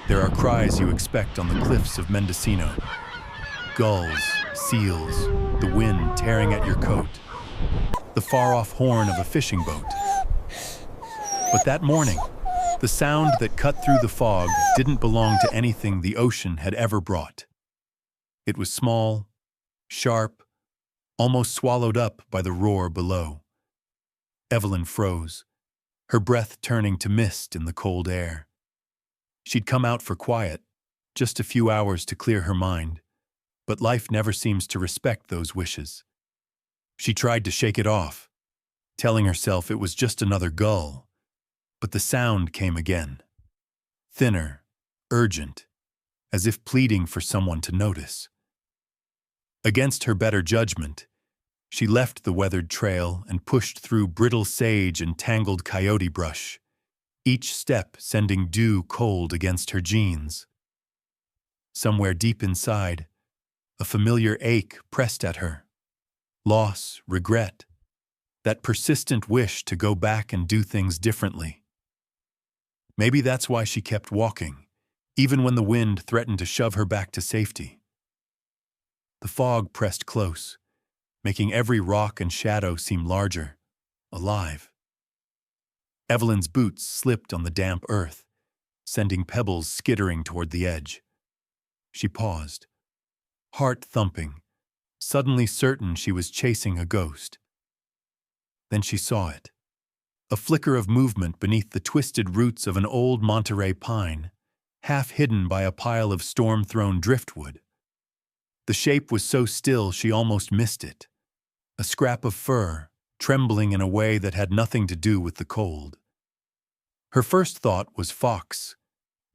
There are cries you expect on the cliffs of Mendocino. Gulls, seals, the wind tearing at your coat, the far-off horn of a fishing boat. But that morning, the sound that cut through the fog didn't belong to anything the ocean had ever brought. It was small, sharp, almost swallowed up by the roar below. Evelyn froze, her breath turning to mist in the cold air. She'd come out for quiet, just a few hours to clear her mind, but life never seems to respect those wishes. She tried to shake it off, telling herself it was just another gull, but the sound came again, thinner, urgent, as if pleading for someone to notice. Against her better judgment, she left the weathered trail and pushed through brittle sage and tangled coyote brush, each step sending dew cold against her jeans. Somewhere deep inside, a familiar ache pressed at her. Loss, regret, that persistent wish to go back and do things differently. Maybe that's why she kept walking, even when the wind threatened to shove her back to safety. The fog pressed close, making every rock and shadow seem larger, alive. Evelyn's boots slipped on the damp earth, sending pebbles skittering toward the edge. She paused, heart thumping, suddenly certain she was chasing a ghost. Then she saw it, a flicker of movement beneath the twisted roots of an old Monterey pine, half hidden by a pile of storm-thrown driftwood. The shape was so still she almost missed it, a scrap of fur, trembling in a way that had nothing to do with the cold. Her first thought was fox,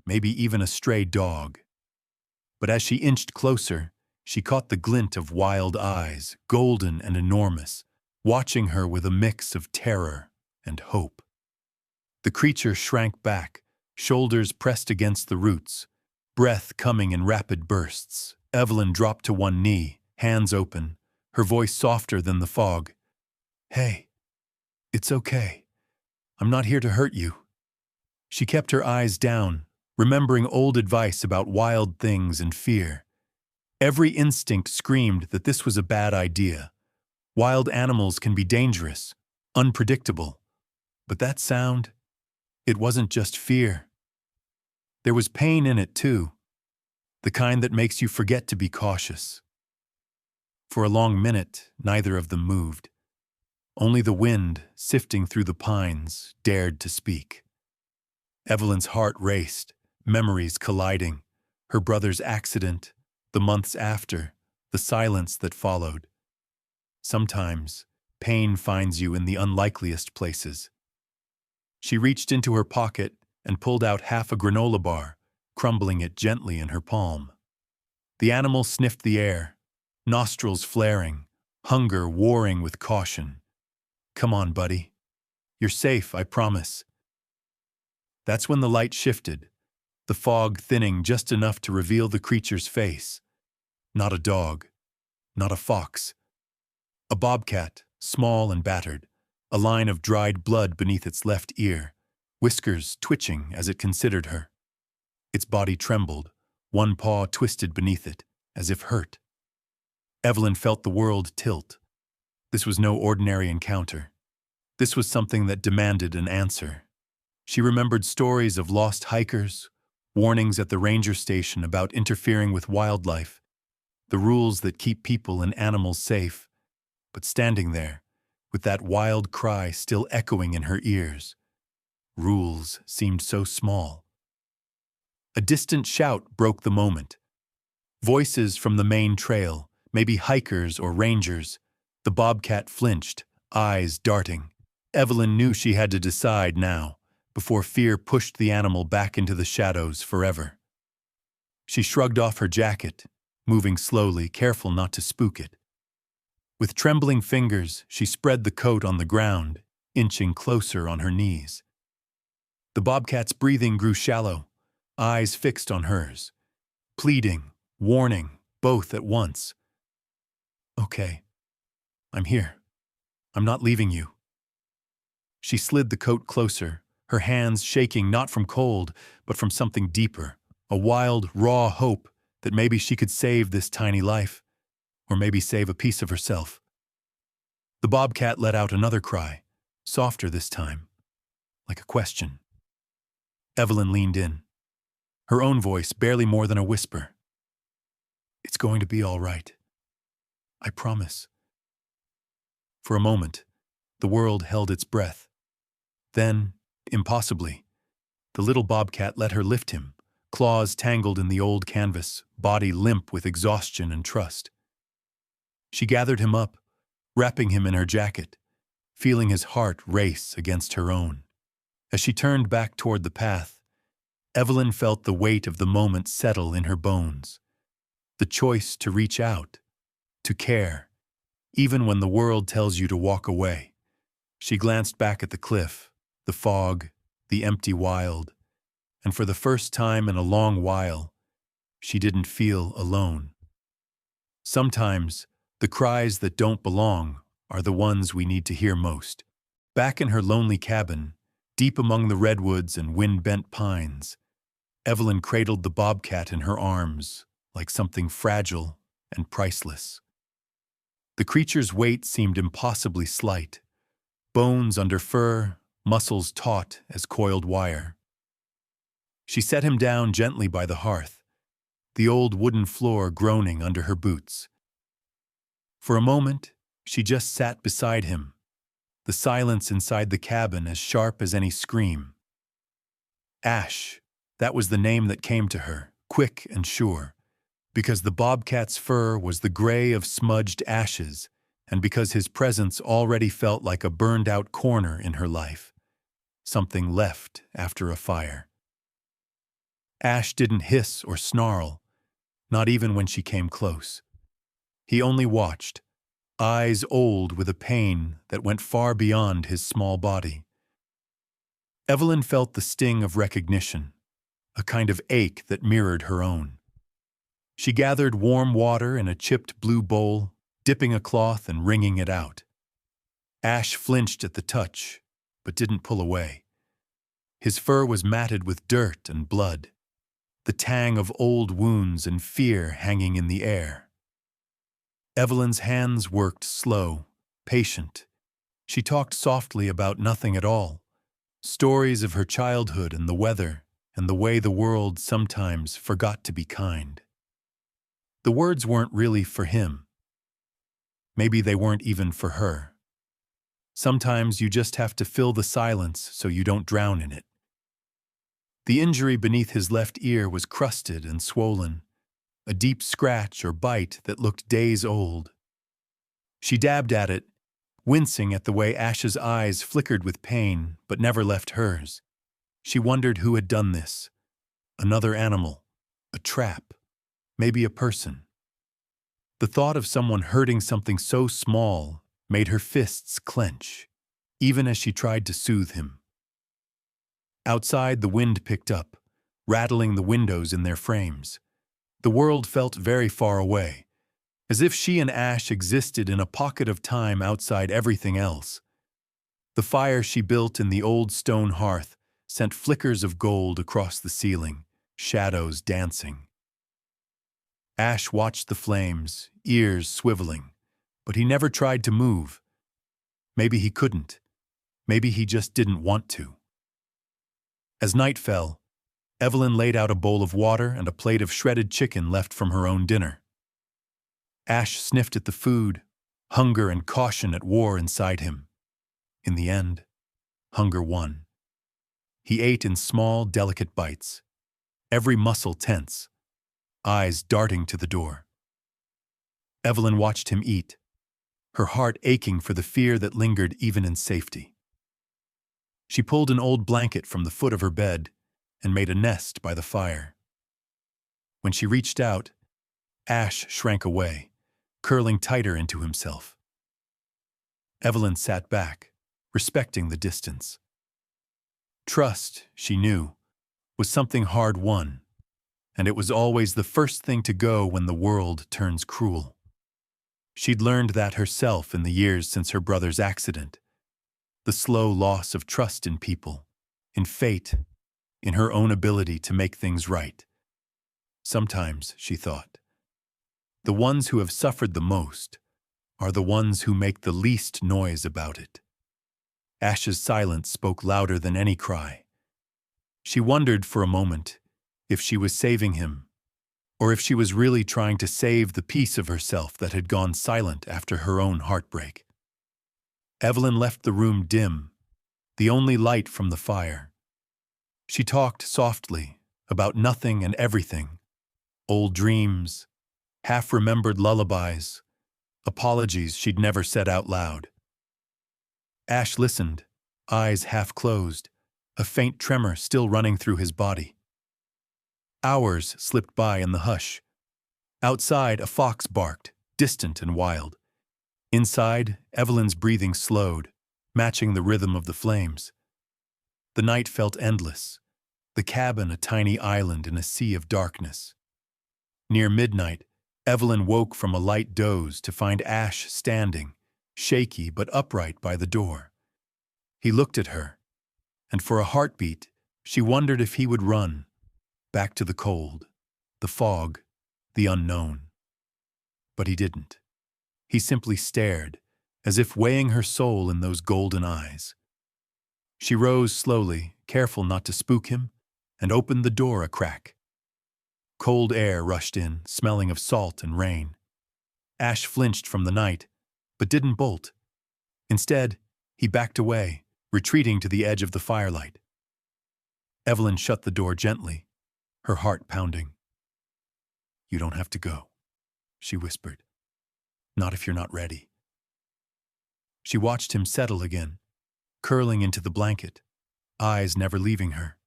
maybe even a stray dog. But as she inched closer, she caught the glint of wild eyes, golden and enormous, watching her with a mix of terror and hope. The creature shrank back, shoulders pressed against the roots, breath coming in rapid bursts. Evelyn dropped to one knee, hands open, her voice softer than the fog. "Hey, it's okay. I'm not here to hurt you." She kept her eyes down, remembering old advice about wild things and fear. Every instinct screamed that this was a bad idea. Wild animals can be dangerous, unpredictable. But that sound, it wasn't just fear. There was pain in it too, the kind that makes you forget to be cautious. For a long minute, neither of them moved. Only the wind, sifting through the pines, dared to speak. Evelyn's heart raced, memories colliding, her brother's accident, the months after, the silence that followed. Sometimes, pain finds you in the unlikeliest places. She reached into her pocket and pulled out half a granola bar, crumbling it gently in her palm. The animal sniffed the air, nostrils flaring, hunger warring with caution. "Come on, buddy. You're safe, I promise." That's when the light shifted, the fog thinning just enough to reveal the creature's face. Not a dog, not a fox. A bobcat, small and battered, a line of dried blood beneath its left ear, whiskers twitching as it considered her. Its body trembled, one paw twisted beneath it, as if hurt. Evelyn felt the world tilt. This was no ordinary encounter. This was something that demanded an answer. She remembered stories of lost hikers, warnings at the ranger station about interfering with wildlife, the rules that keep people and animals safe. But standing there, with that wild cry still echoing in her ears, rules seemed so small. A distant shout broke the moment. Voices from the main trail, maybe hikers or rangers. The bobcat flinched, eyes darting. Evelyn knew she had to decide now, before fear pushed the animal back into the shadows forever. She shrugged off her jacket, moving slowly, careful not to spook it. With trembling fingers, she spread the coat on the ground, inching closer on her knees. The bobcat's breathing grew shallow, eyes fixed on hers, pleading, warning, both at once. "Okay, I'm here. I'm not leaving you." She slid the coat closer, her hands shaking not from cold, but from something deeper, a wild, raw hope that maybe she could save this tiny life, or maybe save a piece of herself. The bobcat let out another cry, softer this time, like a question. Evelyn leaned in, her own voice barely more than a whisper. "It's going to be all right. I promise." For a moment, the world held its breath. Then, impossibly, the little bobcat let her lift him, claws tangled in the old canvas, body limp with exhaustion and trust. She gathered him up, wrapping him in her jacket, feeling his heart race against her own. As she turned back toward the path, Evelyn felt the weight of the moment settle in her bones. The choice to reach out, to care, even when the world tells you to walk away. She glanced back at the cliff, the fog, the empty wild, and for the first time in a long while, she didn't feel alone. Sometimes, the cries that don't belong are the ones we need to hear most. Back in her lonely cabin, deep among the redwoods and wind-bent pines, Evelyn cradled the bobcat in her arms like something fragile and priceless. The creature's weight seemed impossibly slight, bones under fur, muscles taut as coiled wire. She set him down gently by the hearth, the old wooden floor groaning under her boots. For a moment, she just sat beside him, the silence inside the cabin as sharp as any scream. Ash, that was the name that came to her, quick and sure, because the bobcat's fur was the gray of smudged ashes, and because his presence already felt like a burned-out corner in her life, something left after a fire. Ash didn't hiss or snarl, not even when she came close. He only watched, eyes old with a pain that went far beyond his small body. Evelyn felt the sting of recognition, a kind of ache that mirrored her own. She gathered warm water in a chipped blue bowl, dipping a cloth and wringing it out. Ash flinched at the touch, but didn't pull away. His fur was matted with dirt and blood, the tang of old wounds and fear hanging in the air. Evelyn's hands worked slow, patient. She talked softly about nothing at all, stories of her childhood and the weather and the way the world sometimes forgot to be kind. The words weren't really for him. Maybe they weren't even for her. Sometimes you just have to fill the silence so you don't drown in it. The injury beneath his left ear was crusted and swollen, a deep scratch or bite that looked days old. She dabbed at it, wincing at the way Ash's eyes flickered with pain but never left hers. She wondered who had done this. Another animal, a trap, maybe a person. The thought of someone hurting something so small made her fists clench, even as she tried to soothe him. Outside, the wind picked up, rattling the windows in their frames. The world felt very far away, as if she and Ash existed in a pocket of time outside everything else. The fire she built in the old stone hearth sent flickers of gold across the ceiling, shadows dancing. Ash watched the flames, ears swiveling, but he never tried to move. Maybe he couldn't. Maybe he just didn't want to. As night fell, Evelyn laid out a bowl of water and a plate of shredded chicken left from her own dinner. Ash sniffed at the food, hunger and caution at war inside him. In the end, hunger won. He ate in small, delicate bites, every muscle tense, eyes darting to the door. Evelyn watched him eat, her heart aching for the fear that lingered even in safety. She pulled an old blanket from the foot of her bed and made a nest by the fire. When she reached out, Ash shrank away, curling tighter into himself. Evelyn sat back, respecting the distance. Trust, she knew, was something hard won, and it was always the first thing to go when the world turns cruel. She'd learned that herself in the years since her brother's accident. The slow loss of trust in people, in fate, in her own ability to make things right. Sometimes, she thought, the ones who have suffered the most are the ones who make the least noise about it. Ash's silence spoke louder than any cry. She wondered for a moment if she was saving him, or if she was really trying to save the piece of herself that had gone silent after her own heartbreak. Evelyn left the room dim, the only light from the fire. She talked softly about nothing and everything, old dreams, half-remembered lullabies, apologies she'd never said out loud. Ash listened, eyes half-closed, a faint tremor still running through his body. Hours slipped by in the hush. Outside, a fox barked, distant and wild. Inside, Evelyn's breathing slowed, matching the rhythm of the flames. The night felt endless, the cabin a tiny island in a sea of darkness. Near midnight, Evelyn woke from a light doze to find Ash standing, shaky but upright by the door. He looked at her, and for a heartbeat, she wondered if he would run, back to the cold, the fog, the unknown. But he didn't. He simply stared, as if weighing her soul in those golden eyes. She rose slowly, careful not to spook him, and opened the door a crack. Cold air rushed in, smelling of salt and rain. Ash flinched from the night, but didn't bolt. Instead, he backed away, retreating to the edge of the firelight. Evelyn shut the door gently, her heart pounding. "You don't have to go," she whispered. "Not if you're not ready." She watched him settle again, curling into the blanket, eyes never leaving her.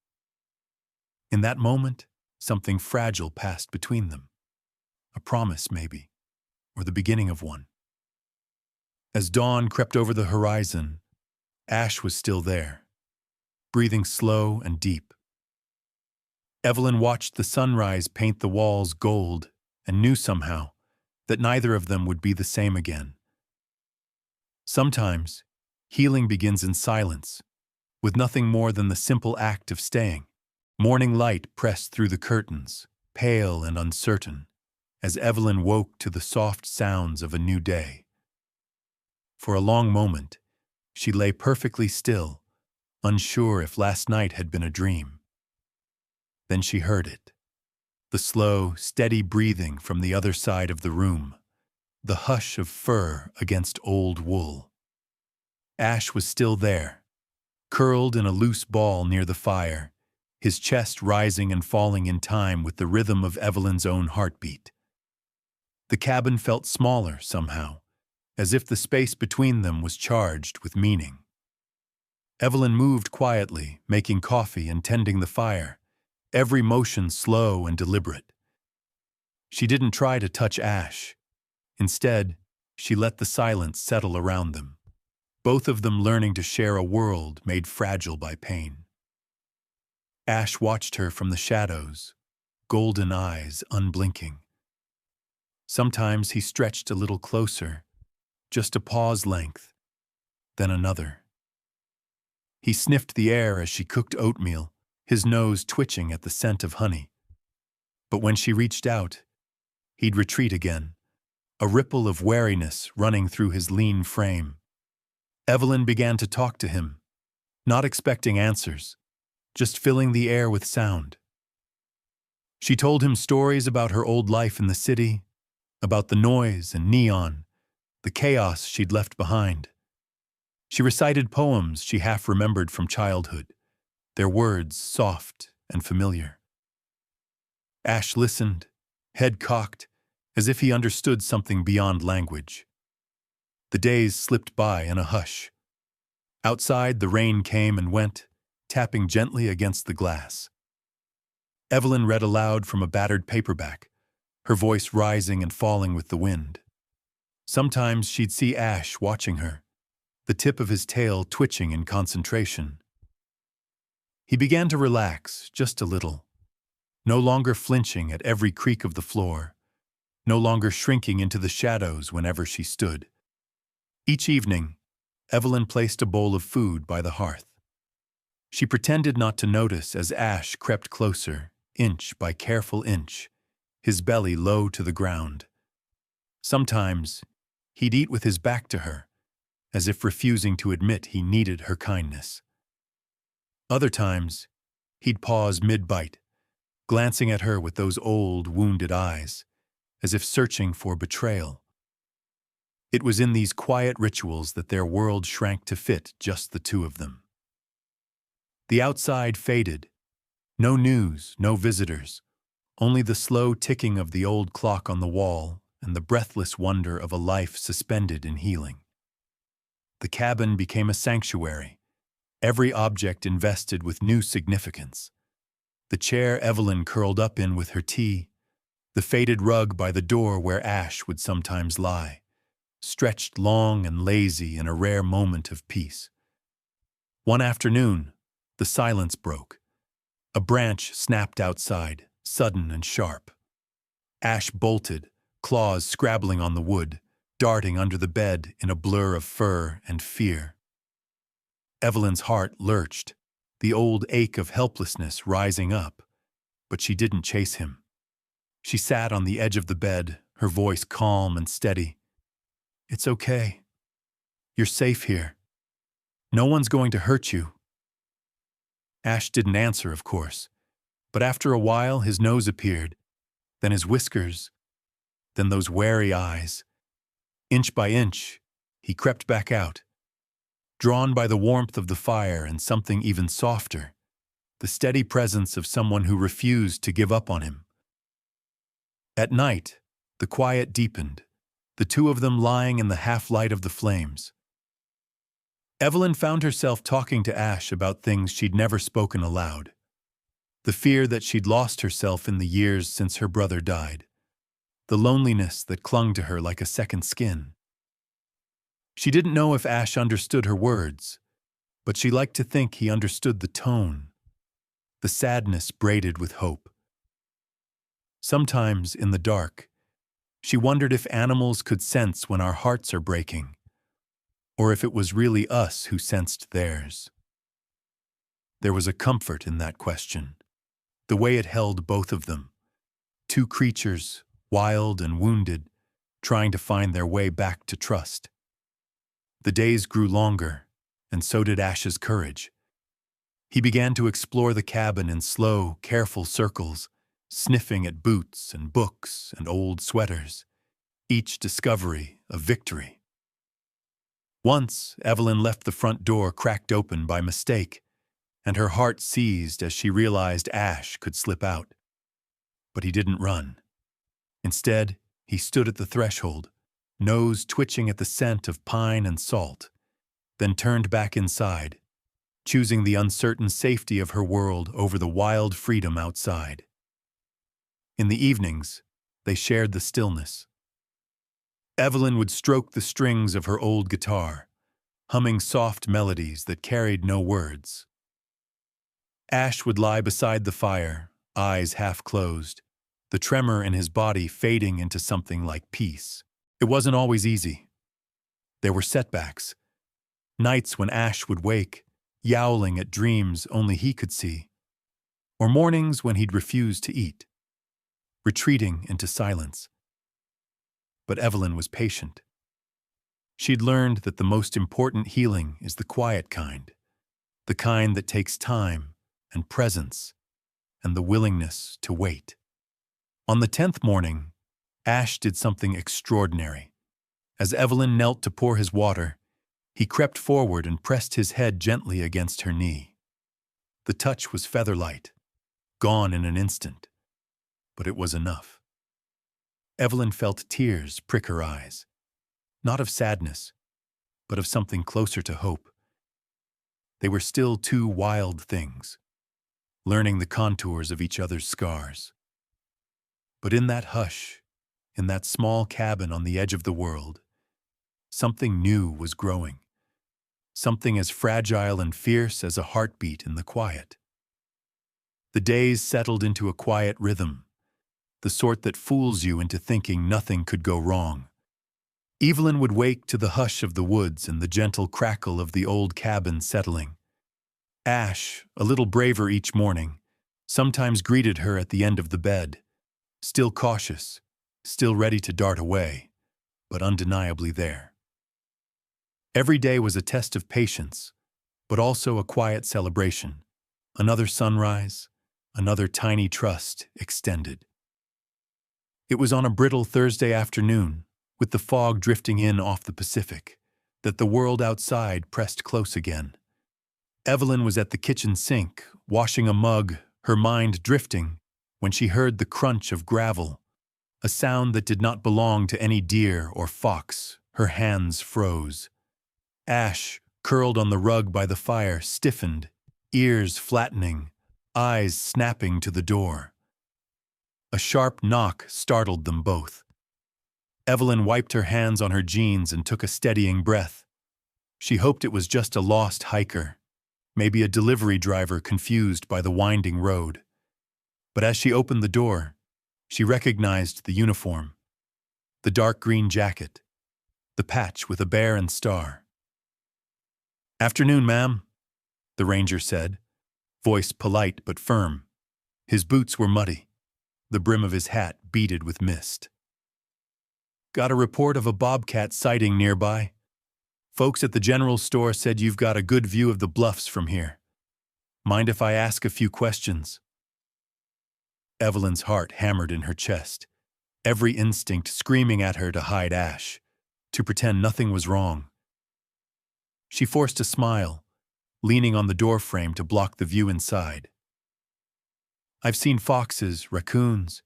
In that moment, something fragile passed between them. A promise, maybe, or the beginning of one. As dawn crept over the horizon, Ash was still there, breathing slow and deep. Evelyn watched the sunrise paint the walls gold and knew somehow that neither of them would be the same again. Sometimes, healing begins in silence, with nothing more than the simple act of staying. Morning light pressed through the curtains, pale and uncertain, as Evelyn woke to the soft sounds of a new day. For a long moment, she lay perfectly still, unsure if last night had been a dream. Then she heard it. The slow, steady breathing from the other side of the room, the hush of fur against old wool. Ash was still there, curled in a loose ball near the fire, his chest rising and falling in time with the rhythm of Evelyn's own heartbeat. The cabin felt smaller somehow, as if the space between them was charged with meaning. Evelyn moved quietly, making coffee and tending the fire, every motion slow and deliberate. She didn't try to touch Ash. Instead, she let the silence settle around them, both of them learning to share a world made fragile by pain. Ash watched her from the shadows, golden eyes unblinking. Sometimes he stretched a little closer, just a paw's length, then another. He sniffed the air as she cooked oatmeal, his nose twitching at the scent of honey. But when she reached out, he'd retreat again, a ripple of wariness running through his lean frame. Evelyn began to talk to him, not expecting answers, just filling the air with sound. She told him stories about her old life in the city, about the noise and neon, the chaos she'd left behind. She recited poems she half remembered from childhood, their words soft and familiar. Ash listened, head cocked, as if he understood something beyond language. The days slipped by in a hush. Outside, the rain came and went, tapping gently against the glass. Evelyn read aloud from a battered paperback, her voice rising and falling with the wind. Sometimes she'd see Ash watching her, the tip of his tail twitching in concentration. He began to relax, just a little, no longer flinching at every creak of the floor, no longer shrinking into the shadows whenever she stood. Each evening, Evelyn placed a bowl of food by the hearth. She pretended not to notice as Ash crept closer, inch by careful inch, his belly low to the ground. Sometimes, he'd eat with his back to her, as if refusing to admit he needed her kindness. Other times, he'd pause mid-bite, glancing at her with those old, wounded eyes, as if searching for betrayal. It was in these quiet rituals that their world shrank to fit just the two of them. The outside faded. No news, no visitors, only the slow ticking of the old clock on the wall and the breathless wonder of a life suspended in healing. The cabin became a sanctuary, every object invested with new significance. The chair Evelyn curled up in with her tea, the faded rug by the door where Ash would sometimes lie, stretched long and lazy in a rare moment of peace. One afternoon, the silence broke. A branch snapped outside, sudden and sharp. Ash bolted, claws scrabbling on the wood, darting under the bed in a blur of fur and fear. Evelyn's heart lurched, the old ache of helplessness rising up, but she didn't chase him. She sat on the edge of the bed, her voice calm and steady. "It's okay. You're safe here. No one's going to hurt you." Ash didn't answer, of course, but after a while his nose appeared, then his whiskers, then those wary eyes. Inch by inch, he crept back out, drawn by the warmth of the fire and something even softer, the steady presence of someone who refused to give up on him. At night, the quiet deepened, the two of them lying in the half-light of the flames. Evelyn found herself talking to Ash about things she'd never spoken aloud. The fear that she'd lost herself in the years since her brother died. The loneliness that clung to her like a second skin. She didn't know if Ash understood her words, but she liked to think he understood the tone, the sadness braided with hope. Sometimes, in the dark, she wondered if animals could sense when our hearts are breaking, or if it was really us who sensed theirs. There was a comfort in that question, the way it held both of them, two creatures, wild and wounded, trying to find their way back to trust. The days grew longer, and so did Ash's courage. He began to explore the cabin in slow, careful circles, sniffing at boots and books and old sweaters, each discovery a victory. Once, Evelyn left the front door cracked open by mistake, and her heart seized as she realized Ash could slip out. But he didn't run. Instead, he stood at the threshold, nose twitching at the scent of pine and salt, then turned back inside, choosing the uncertain safety of her world over the wild freedom outside. In the evenings, they shared the stillness. Evelyn would stroke the strings of her old guitar, humming soft melodies that carried no words. Ash would lie beside the fire, eyes half closed, the tremor in his body fading into something like peace. It wasn't always easy. There were setbacks, nights when Ash would wake, yowling at dreams only he could see, or mornings when he'd refuse to eat, retreating into silence. But Evelyn was patient. She'd learned that the most important healing is the quiet kind, the kind that takes time and presence and the willingness to wait. On the 10th morning, Ash did something extraordinary. As Evelyn knelt to pour his water, he crept forward and pressed his head gently against her knee. The touch was feather-light, gone in an instant, but it was enough. Evelyn felt tears prick her eyes, not of sadness, but of something closer to hope. They were still two wild things, learning the contours of each other's scars. But in that hush, in that small cabin on the edge of the world, something new was growing, something as fragile and fierce as a heartbeat in the quiet. The days settled into a quiet rhythm, the sort that fools you into thinking nothing could go wrong. Evelyn would wake to the hush of the woods and the gentle crackle of the old cabin settling. Ash, a little braver each morning, sometimes greeted her at the end of the bed, still cautious, still ready to dart away, but undeniably there. Every day was a test of patience, but also a quiet celebration. Another sunrise, another tiny trust extended. It was on a brittle Thursday afternoon, with the fog drifting in off the Pacific, that the world outside pressed close again. Evelyn was at the kitchen sink, washing a mug, her mind drifting, when she heard the crunch of gravel, a sound that did not belong to any deer or fox. Her hands froze. Ash, curled on the rug by the fire, stiffened, ears flattening, eyes snapping to the door. A sharp knock startled them both. Evelyn wiped her hands on her jeans and took a steadying breath. She hoped it was just a lost hiker, maybe a delivery driver confused by the winding road. But as she opened the door, she recognized the uniform, the dark green jacket, the patch with a bear and star. "Afternoon, ma'am," the ranger said, voice polite but firm. His boots were muddy, the brim of his hat beaded with mist. "Got a report of a bobcat sighting nearby. Folks at the general store said you've got a good view of the bluffs from here. Mind if I ask a few questions?" Evelyn's heart hammered in her chest, every instinct screaming at her to hide Ash, to pretend nothing was wrong. She forced a smile, leaning on the doorframe to block the view inside. "I've seen foxes, raccoons.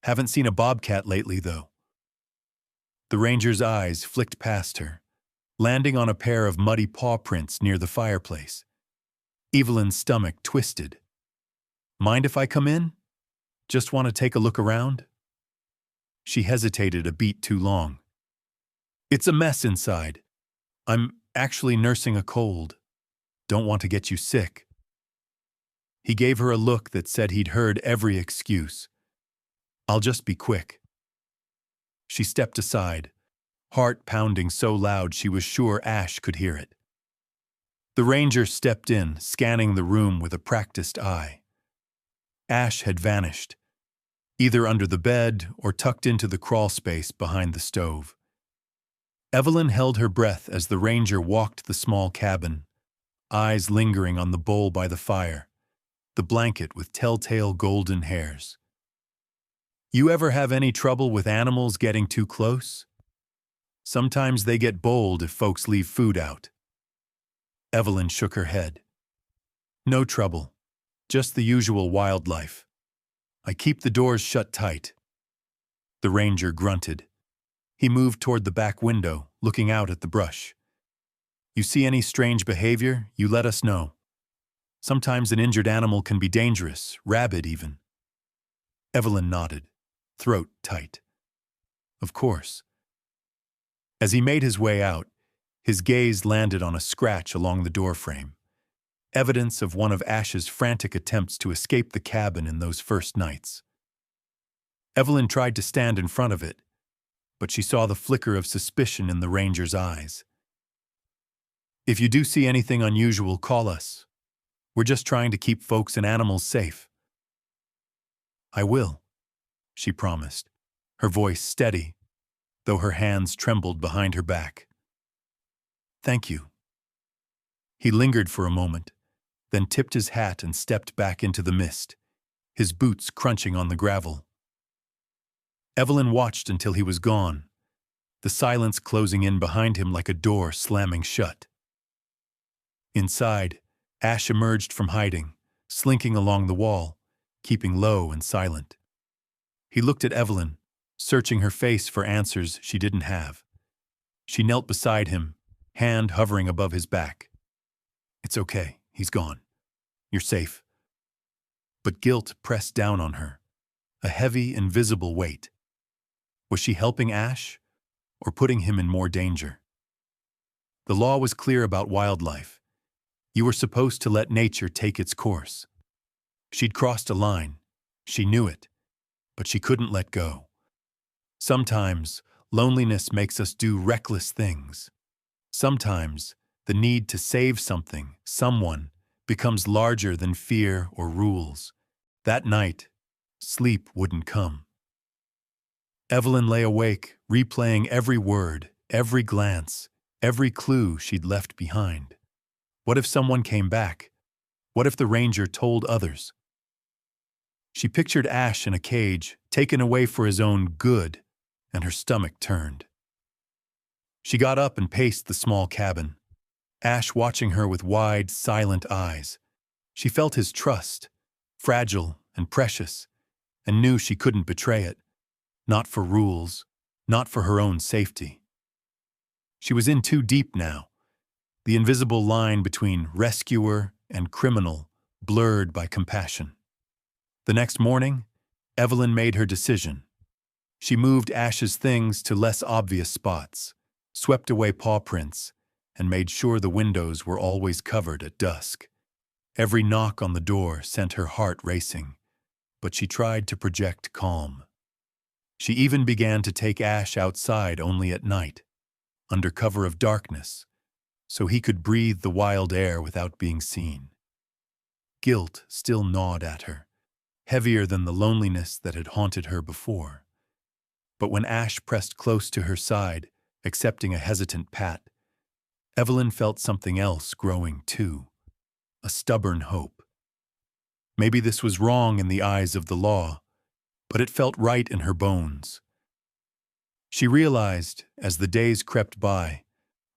Haven't seen a bobcat lately, though." The ranger's eyes flicked past her, landing on a pair of muddy paw prints near the fireplace. Evelyn's stomach twisted. "Mind if I come in? Just want to take a look around?" She hesitated a beat too long. "It's a mess inside. I'm actually nursing a cold. Don't want to get you sick." He gave her a look that said he'd heard every excuse. "I'll just be quick." She stepped aside, heart pounding so loud she was sure Ash could hear it. The ranger stepped in, scanning the room with a practiced eye. Ash had vanished, either under the bed or tucked into the crawl space behind the stove. Evelyn held her breath as the ranger walked the small cabin, eyes lingering on the bowl by the fire, the blanket with telltale golden hairs. "You ever have any trouble with animals getting too close? Sometimes they get bold if folks leave food out." Evelyn shook her head. "No trouble, just the usual wildlife. I keep the doors shut tight." The ranger grunted. He moved toward the back window, looking out at the brush. "You see any strange behavior, you let us know. Sometimes an injured animal can be dangerous, rabid even." Evelyn nodded, throat tight. "Of course." As he made his way out, his gaze landed on a scratch along the doorframe, evidence of one of Ash's frantic attempts to escape the cabin in those first nights. Evelyn tried to stand in front of it, but she saw the flicker of suspicion in the ranger's eyes. "If you do see anything unusual, call us. We're just trying to keep folks and animals safe." "I will," she promised, her voice steady, though her hands trembled behind her back. "Thank you." He lingered for a moment, then tipped his hat and stepped back into the mist, his boots crunching on the gravel. Evelyn watched until he was gone, the silence closing in behind him like a door slamming shut. Inside, Ash emerged from hiding, slinking along the wall, keeping low and silent. He looked at Evelyn, searching her face for answers she didn't have. She knelt beside him, hand hovering above his back. "It's okay, he's gone. You're safe." But guilt pressed down on her, a heavy, invisible weight. Was she helping Ash, or putting him in more danger? The law was clear about wildlife. You were supposed to let nature take its course. She'd crossed a line. She knew it, but she couldn't let go. Sometimes, loneliness makes us do reckless things. Sometimes, the need to save something, someone, becomes larger than fear or rules. That night, sleep wouldn't come. Evelyn lay awake, replaying every word, every glance, every clue she'd left behind. What if someone came back? What if the ranger told others? She pictured Ash in a cage, taken away for his own good, and her stomach turned. She got up and paced the small cabin, Ash watching her with wide, silent eyes. She felt his trust, fragile and precious, and knew she couldn't betray it, not for rules, not for her own safety. She was in too deep now, the invisible line between rescuer and criminal blurred by compassion. The next morning, Evelyn made her decision. She moved Ash's things to less obvious spots, swept away paw prints, and made sure the windows were always covered at dusk. Every knock on the door sent her heart racing, but she tried to project calm. She even began to take Ash outside only at night, under cover of darkness, so he could breathe the wild air without being seen. Guilt still gnawed at her, heavier than the loneliness that had haunted her before. But when Ash pressed close to her side, accepting a hesitant pat, Evelyn felt something else growing too, a stubborn hope. Maybe this was wrong in the eyes of the law, but it felt right in her bones. She realized, as the days crept by,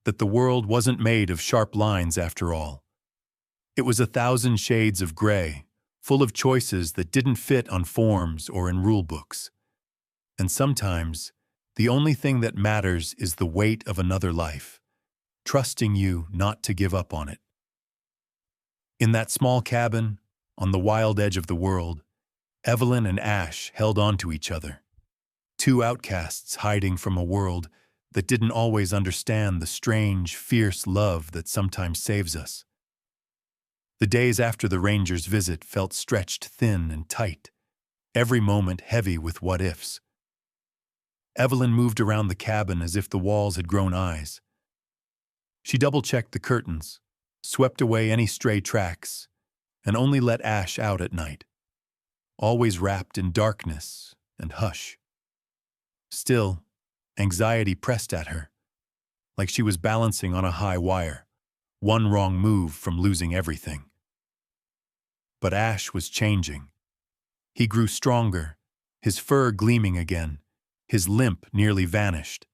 that the world wasn't made of sharp lines after all. It was 1,000 shades of gray, full of choices that didn't fit on forms or in rule books. And sometimes, the only thing that matters is the weight of another life, trusting you not to give up on it. In that small cabin, on the wild edge of the world, Evelyn and Ash held on to each other, two outcasts hiding from a world that didn't always understand the strange, fierce love that sometimes saves us. The days after the ranger's visit felt stretched thin and tight, every moment heavy with what-ifs. Evelyn moved around the cabin as if the walls had grown eyes. She double-checked the curtains, swept away any stray tracks, and only let Ash out at night, always wrapped in darkness and hush. Still, anxiety pressed at her, like she was balancing on a high wire, one wrong move from losing everything. But Ash was changing. He grew stronger, his fur gleaming again, his limp nearly vanished.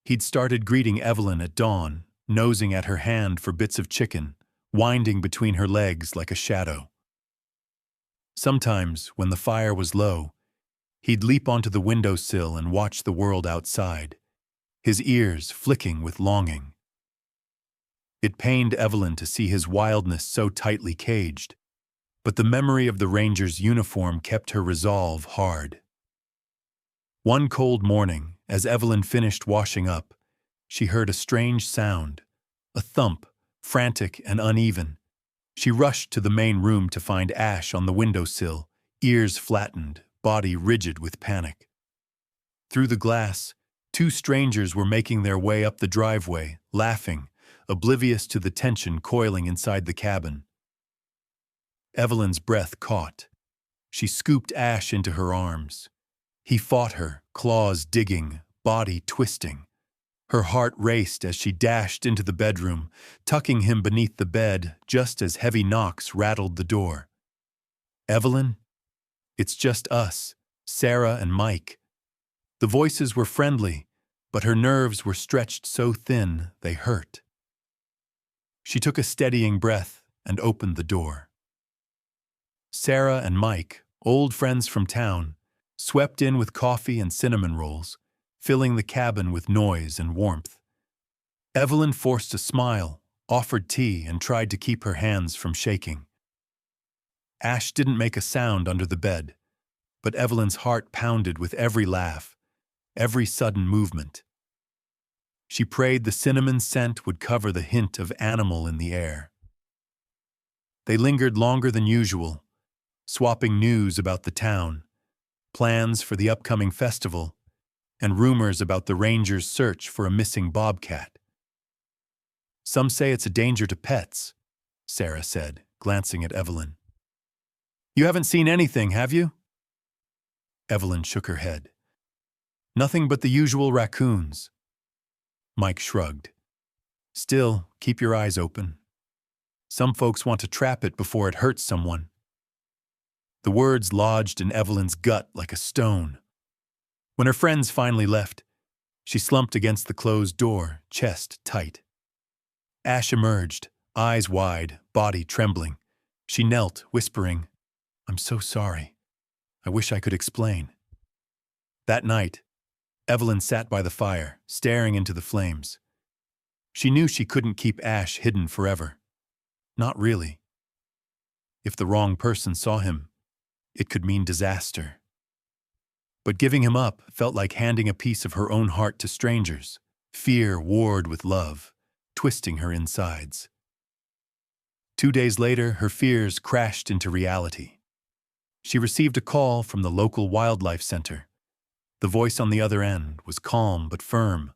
He'd started greeting Evelyn at dawn, nosing at her hand for bits of chicken, winding between her legs like a shadow. Sometimes, when the fire was low, he'd leap onto the windowsill and watch the world outside, his ears flicking with longing. It pained Evelyn to see his wildness so tightly caged, but the memory of the ranger's uniform kept her resolve hard. One cold morning, as Evelyn finished washing up, she heard a strange sound, a thump, frantic and uneven. She rushed to the main room to find Ash on the windowsill, ears flattened, body rigid with panic. Through the glass, two strangers were making their way up the driveway, laughing, oblivious to the tension coiling inside the cabin. Evelyn's breath caught. She scooped Ash into her arms. He fought her, claws digging, body twisting. Her heart raced as she dashed into the bedroom, tucking him beneath the bed just as heavy knocks rattled the door. "Evelyn? It's just us, Sarah and Mike." The voices were friendly, but her nerves were stretched so thin they hurt. She took a steadying breath and opened the door. Sarah and Mike, old friends from town, swept in with coffee and cinnamon rolls, filling the cabin with noise and warmth. Evelyn forced a smile, offered tea, and tried to keep her hands from shaking. Ash didn't make a sound under the bed, but Evelyn's heart pounded with every laugh, every sudden movement. She prayed the cinnamon scent would cover the hint of animal in the air. They lingered longer than usual, swapping news about the town, plans for the upcoming festival, and rumors about the ranger's search for a missing bobcat. "Some say it's a danger to pets," Sarah said, glancing at Evelyn. "You haven't seen anything, have you?" Evelyn shook her head. Nothing but the usual raccoons. Mike shrugged. Still, keep your eyes open. Some folks want to trap it before it hurts someone. The words lodged in Evelyn's gut like a stone. When her friends finally left, she slumped against the closed door, chest tight. Ash emerged, eyes wide, body trembling. She knelt, whispering, "I'm so sorry. I wish I could explain." That night, Evelyn sat by the fire, staring into the flames. She knew she couldn't keep Ash hidden forever. Not really. If the wrong person saw him, it could mean disaster. But giving him up felt like handing a piece of her own heart to strangers. Fear warred with love, twisting her insides. 2 days later, her fears crashed into reality. She received a call from the local wildlife center. The voice on the other end was calm but firm.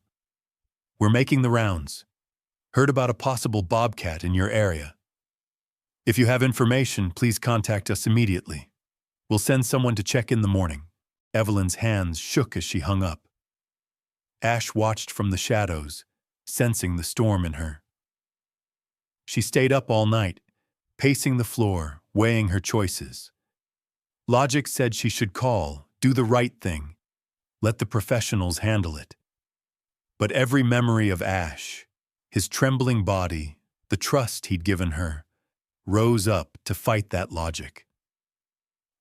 "We're making the rounds. Heard about a possible bobcat in your area. If you have information, please contact us immediately. We'll send someone to check in the morning." Evelyn's hands shook as she hung up. Ash watched from the shadows, sensing the storm in her. She stayed up all night, pacing the floor, weighing her choices. Logic said she should call, do the right thing, let the professionals handle it. But every memory of Ash, his trembling body, the trust he'd given her, rose up to fight that logic.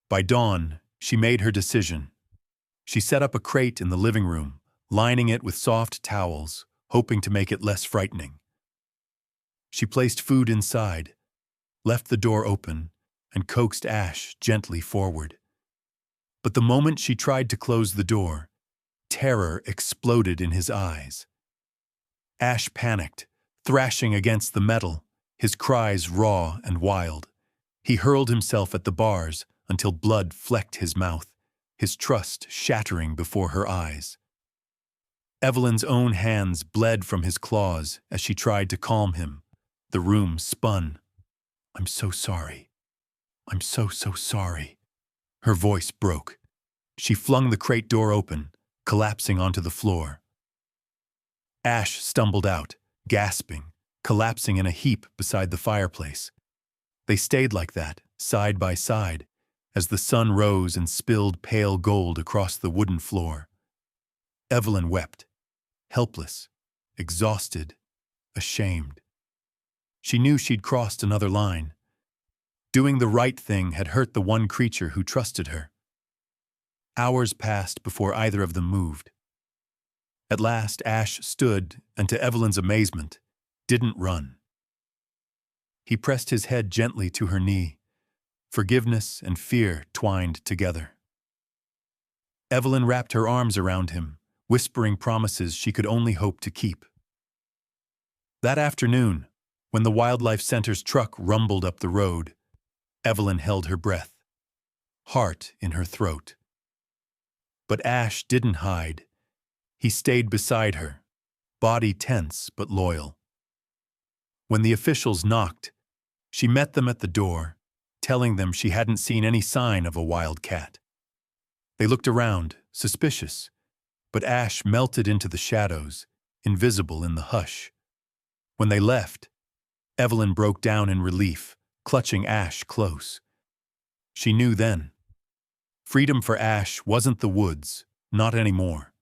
By dawn, she made her decision. She set up a crate in the living room, lining it with soft towels, hoping to make it less frightening. She placed food inside, left the door open, and coaxed Ash gently forward. But the moment she tried to close the door, terror exploded in his eyes. Ash panicked, thrashing against the metal, his cries raw and wild. He hurled himself at the bars until blood flecked his mouth, his trust shattering before her eyes. Evelyn's own hands bled from his claws as she tried to calm him. The room spun. "I'm so sorry. I'm so sorry." Her voice broke. She flung the crate door open, collapsing onto the floor. Ash stumbled out, gasping, collapsing in a heap beside the fireplace. They stayed like that, side by side, as the sun rose and spilled pale gold across the wooden floor. Evelyn wept, helpless, exhausted, ashamed. She knew she'd crossed another line. Doing the right thing had hurt the one creature who trusted her. Hours passed before either of them moved. At last, Ash stood, and to Evelyn's amazement, didn't run. He pressed his head gently to her knee, forgiveness and fear twined together. Evelyn wrapped her arms around him, whispering promises she could only hope to keep. That afternoon, when the Wildlife Center's truck rumbled up the road, Evelyn held her breath, heart in her throat. But Ash didn't hide. He stayed beside her, body tense but loyal. When the officials knocked, she met them at the door, telling them she hadn't seen any sign of a wild cat. They looked around, suspicious, but Ash melted into the shadows, invisible in the hush. When they left, Evelyn broke down in relief, clutching Ash close. She knew then. Freedom for Ash wasn't the woods, not anymore.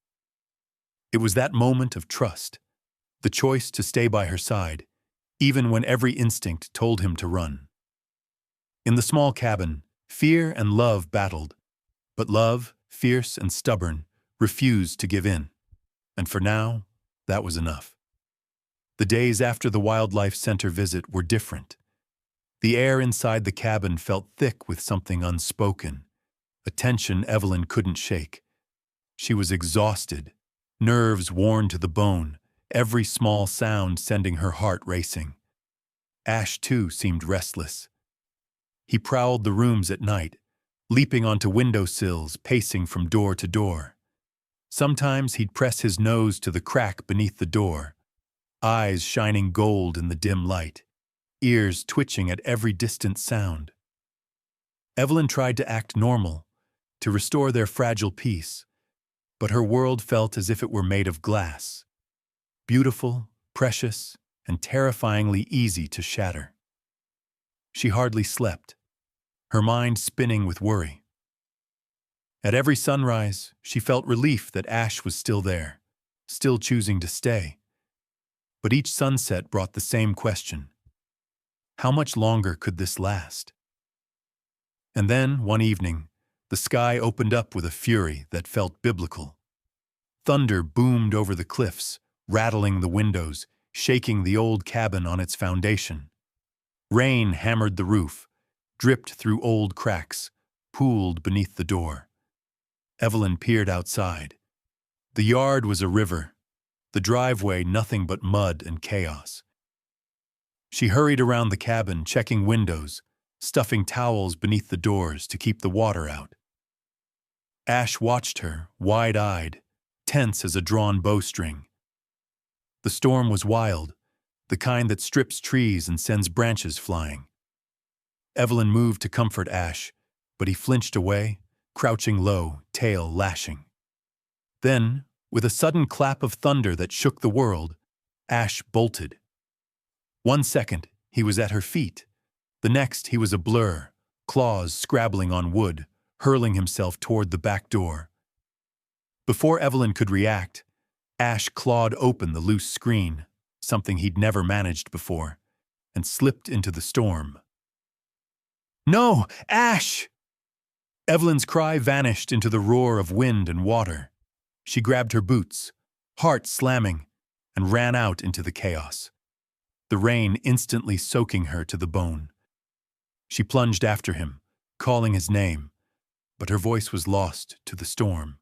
It was that moment of trust, the choice to stay by her side, even when every instinct told him to run. In the small cabin, fear and love battled, but love, fierce and stubborn, refused to give in. And for now, that was enough. The days after the Wildlife Center visit were different. The air inside the cabin felt thick with something unspoken, a tension Evelyn couldn't shake. She was exhausted, nerves worn to the bone, every small sound sending her heart racing. Ash, too, seemed restless. He prowled the rooms at night, leaping onto windowsills, pacing from door to door. Sometimes he'd press his nose to the crack beneath the door, eyes shining gold in the dim light, ears twitching at every distant sound. Evelyn tried to act normal, to restore their fragile peace, but her world felt as if it were made of glass, beautiful, precious, and terrifyingly easy to shatter. She hardly slept, her mind spinning with worry. At every sunrise, she felt relief that Ash was still there, still choosing to stay. But each sunset brought the same question. How much longer could this last? And then, one evening, the sky opened up with a fury that felt biblical. Thunder boomed over the cliffs, rattling the windows, shaking the old cabin on its foundation. Rain hammered the roof, dripped through old cracks, pooled beneath the door. Evelyn peered outside. The yard was a river, the driveway nothing but mud and chaos. She hurried around the cabin, checking windows, stuffing towels beneath the doors to keep the water out. Ash watched her, wide-eyed, tense as a drawn bowstring. The storm was wild, the kind that strips trees and sends branches flying. Evelyn moved to comfort Ash, but he flinched away, crouching low, tail lashing. Then, with a sudden clap of thunder that shook the world, Ash bolted. 1 second, he was at her feet. The next, he was a blur, claws scrabbling on wood, hurling himself toward the back door. Before Evelyn could react, Ash clawed open the loose screen, something he'd never managed before, and slipped into the storm. "No, Ash!" Evelyn's cry vanished into the roar of wind and water. She grabbed her boots, heart slamming, and ran out into the chaos, the rain instantly soaking her to the bone. She plunged after him, calling his name, but her voice was lost to the storm.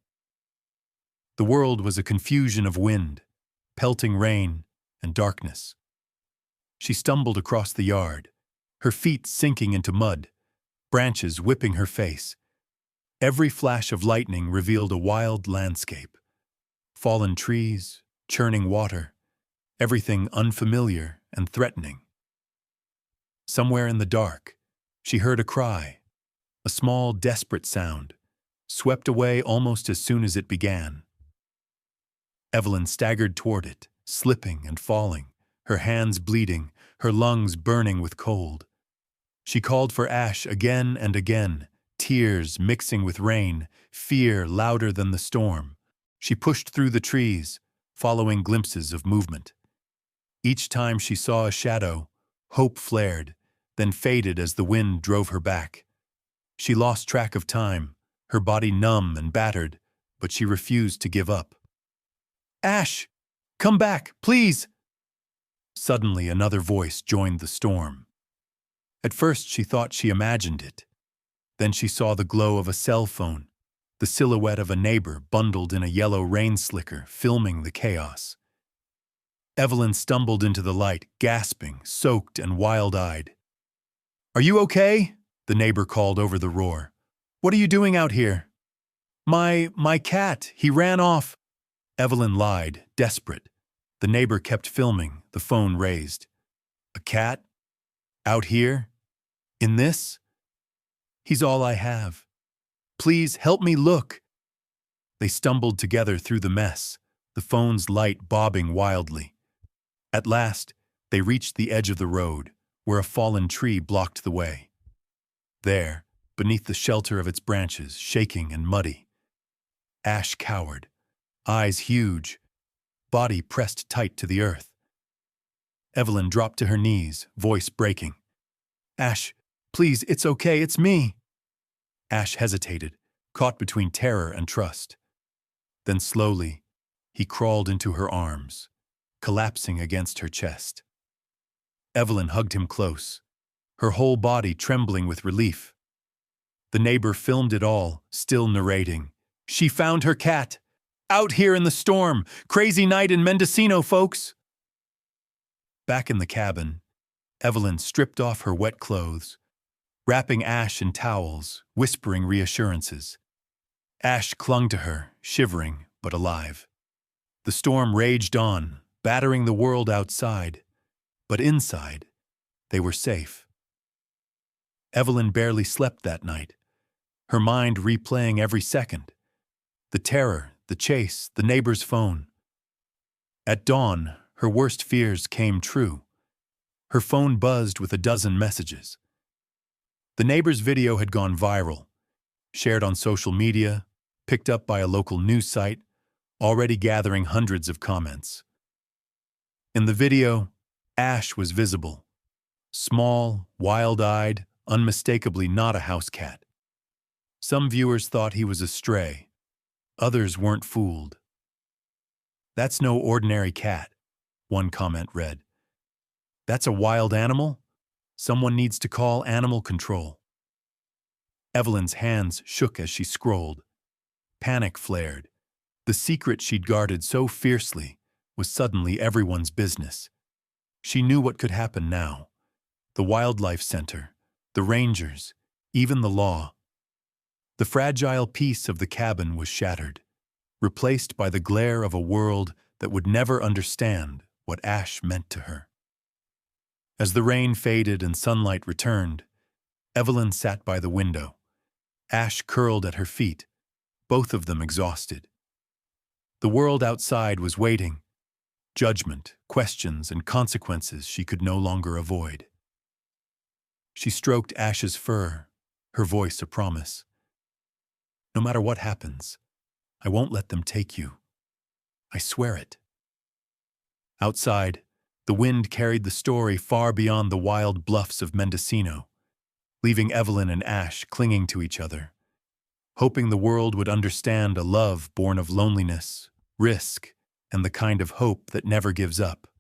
The world was a confusion of wind, pelting rain, and darkness. She stumbled across the yard, her feet sinking into mud, branches whipping her face. Every flash of lightning revealed a wild landscape. Fallen trees, churning water, everything unfamiliar and threatening. Somewhere in the dark, she heard a cry, a small, desperate sound, swept away almost as soon as it began. Evelyn staggered toward it, slipping and falling, her hands bleeding, her lungs burning with cold. She called for Ash again and again, tears mixing with rain, fear louder than the storm. She pushed through the trees, following glimpses of movement. Each time she saw a shadow, hope flared, then faded as the wind drove her back. She lost track of time, her body numb and battered, but she refused to give up. "Ash, come back, please!" Suddenly another voice joined the storm. At first she thought she imagined it. Then she saw the glow of a cell phone, the silhouette of a neighbor bundled in a yellow rain slicker, filming the chaos. Evelyn stumbled into the light, gasping, soaked and wild-eyed. "Are you okay?" the neighbor called over the roar. "What are you doing out here?" My cat, he ran off." Evelyn lied, desperate. The neighbor kept filming, the phone raised. "A cat? Out here? In this? He's all I have. Please help me look." They stumbled together through the mess, the phone's light bobbing wildly. At last, they reached the edge of the road, where a fallen tree blocked the way. There, beneath the shelter of its branches, shaking and muddy, Ash cowered, eyes huge, body pressed tight to the earth. Evelyn dropped to her knees, voice breaking. "Ash, please, it's okay, it's me." Ash hesitated, caught between terror and trust. Then slowly, he crawled into her arms, collapsing against her chest. Evelyn hugged him close, her whole body trembling with relief. The neighbor filmed it all, still narrating. "She found her cat. Out here in the storm. Crazy night in Mendocino, folks." Back in the cabin, Evelyn stripped off her wet clothes, wrapping Ash in towels, whispering reassurances. Ash clung to her, shivering but alive. The storm raged on, battering the world outside, but inside, they were safe. Evelyn barely slept that night, her mind replaying every second. The terror, the chase, the neighbor's phone. At dawn, her worst fears came true. Her phone buzzed with a dozen messages. The neighbor's video had gone viral, shared on social media, picked up by a local news site, already gathering hundreds of comments. In the video, Ash was visible. Small, wild-eyed, unmistakably not a house cat. Some viewers thought he was a stray. Others weren't fooled. "That's no ordinary cat," one comment read. "That's a wild animal? Someone needs to call animal control." Evelyn's hands shook as she scrolled. Panic flared. The secret she'd guarded so fiercely was suddenly everyone's business. She knew what could happen now. The wildlife center, the rangers, even the law. The fragile peace of the cabin was shattered, replaced by the glare of a world that would never understand what Ash meant to her. As the rain faded and sunlight returned, Evelyn sat by the window. Ash curled at her feet, both of them exhausted. The world outside was waiting. Judgment, questions, and consequences she could no longer avoid. She stroked Ash's fur, her voice a promise. "No matter what happens, I won't let them take you. I swear it." Outside, the wind carried the story far beyond the wild bluffs of Mendocino, leaving Evelyn and Ash clinging to each other, hoping the world would understand a love born of loneliness, risk, and the kind of hope that never gives up.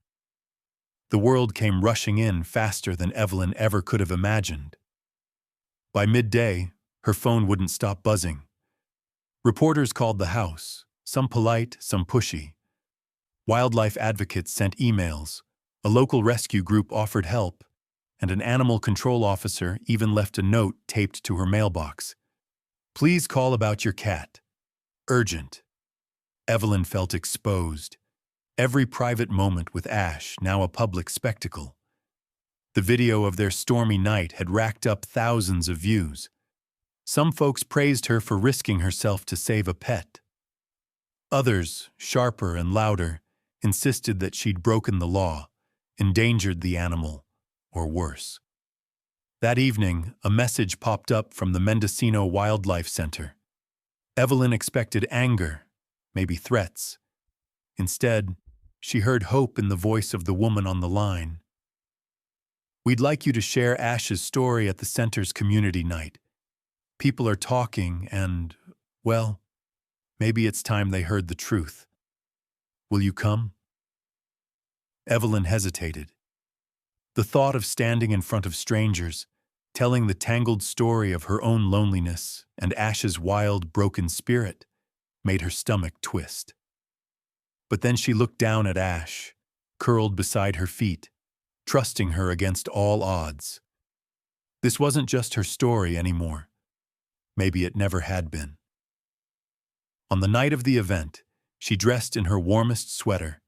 The world came rushing in faster than Evelyn ever could have imagined. By midday, her phone wouldn't stop buzzing. Reporters called the house, some polite, some pushy. Wildlife advocates sent emails, a local rescue group offered help, and an animal control officer even left a note taped to her mailbox. "Please call about your cat. Urgent." Evelyn felt exposed. Every private moment with Ash now a public spectacle. The video of their stormy night had racked up thousands of views. Some folks praised her for risking herself to save a pet. Others, sharper and louder, insisted that she'd broken the law, endangered the animal, or worse. That evening, a message popped up from the Mendocino Wildlife Center. Evelyn expected anger, maybe threats. Instead, she heard hope in the voice of the woman on the line. "We'd like you to share Ash's story at the center's community night. People are talking and, well, maybe it's time they heard the truth. Will you come?" Evelyn hesitated. The thought of standing in front of strangers, telling the tangled story of her own loneliness and Ash's wild, broken spirit, made her stomach twist. But then she looked down at Ash, curled beside her feet, trusting her against all odds. This wasn't just her story anymore. Maybe it never had been. On the night of the event, she dressed in her warmest sweater,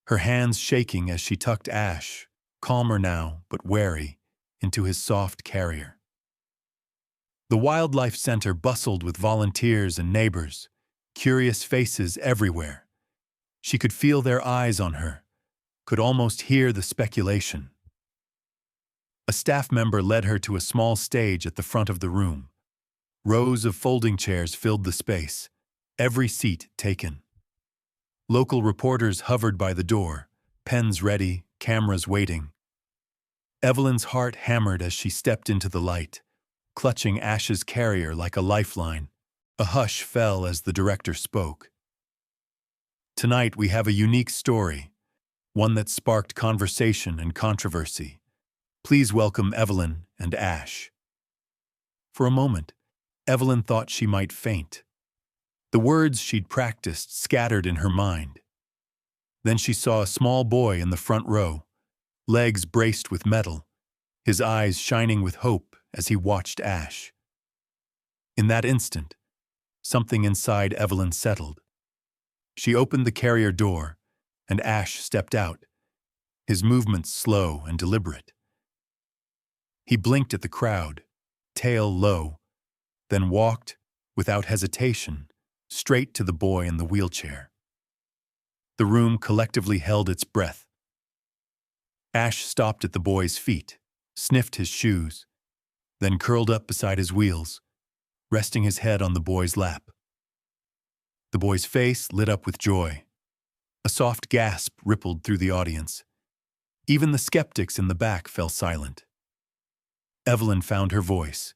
her hands shaking as she tucked Ash, calmer now but wary, into his soft carrier. The Wildlife Center bustled with volunteers and neighbors, curious faces everywhere. She could feel their eyes on her, could almost hear the speculation. A staff member led her to a small stage at the front of the room. Rows of folding chairs filled the space, every seat taken. Local reporters hovered by the door, pens ready, cameras waiting. Evelyn's heart hammered as she stepped into the light, clutching Ash's carrier like a lifeline. A hush fell as the director spoke. "Tonight we have a unique story, one that sparked conversation and controversy. Please welcome Evelyn and Ash." For a moment, Evelyn thought she might faint. The words she'd practiced scattered in her mind. Then she saw a small boy in the front row, legs braced with metal, his eyes shining with hope as he watched Ash. In that instant, something inside Evelyn settled. She opened the carrier door, and Ash stepped out, his movements slow and deliberate. He blinked at the crowd, tail low, then walked, without hesitation, straight to the boy in the wheelchair. The room collectively held its breath. Ash stopped at the boy's feet, sniffed his shoes, then curled up beside his wheels, resting his head on the boy's lap. The boy's face lit up with joy. A soft gasp rippled through the audience. Even the skeptics in the back fell silent. Evelyn found her voice.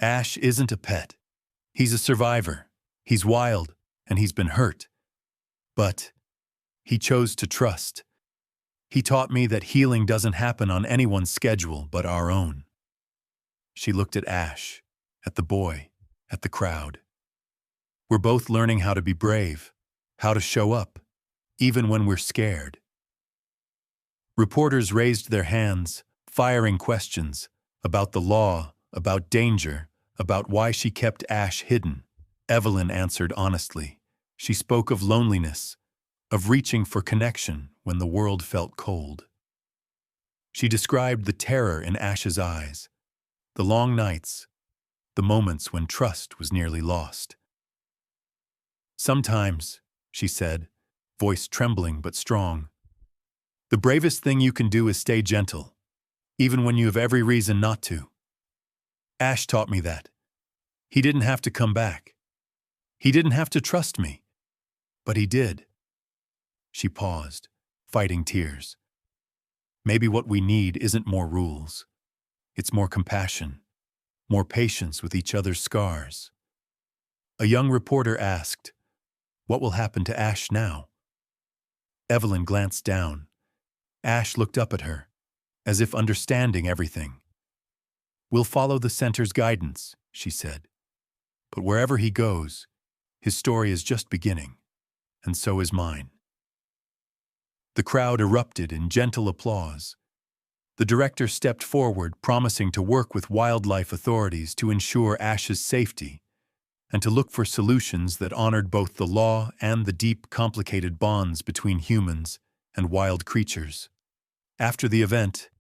Ash isn't a pet. He's a survivor. He's wild, and he's been hurt. But he chose to trust. He taught me that healing doesn't happen on anyone's schedule but our own. She looked at Ash, at the boy, at the crowd. We're both learning how to be brave, how to show up, even when we're scared. Reporters raised their hands, firing questions about the law, about danger, about why she kept Ash hidden. Evelyn answered honestly. She spoke of loneliness, of reaching for connection when the world felt cold. She described the terror in Ash's eyes, the long nights, the moments when trust was nearly lost. Sometimes, she said, voice trembling but strong, the bravest thing you can do is stay gentle, even when you have every reason not to. Ash taught me that. He didn't have to come back. He didn't have to trust me. But he did. She paused, fighting tears. Maybe what we need isn't more rules. It's more compassion, more patience with each other's scars. A young reporter asked, "What will happen to Ash now?" Evelyn glanced down. Ash looked up at her, as if understanding everything. "We'll follow the center's guidance," she said. "But wherever he goes, his story is just beginning, and so is mine." The crowd erupted in gentle applause. The director stepped forward, promising to work with wildlife authorities to ensure Ash's safety and to look for solutions that honored both the law and the deep, complicated bonds between humans and wild creatures. After the event,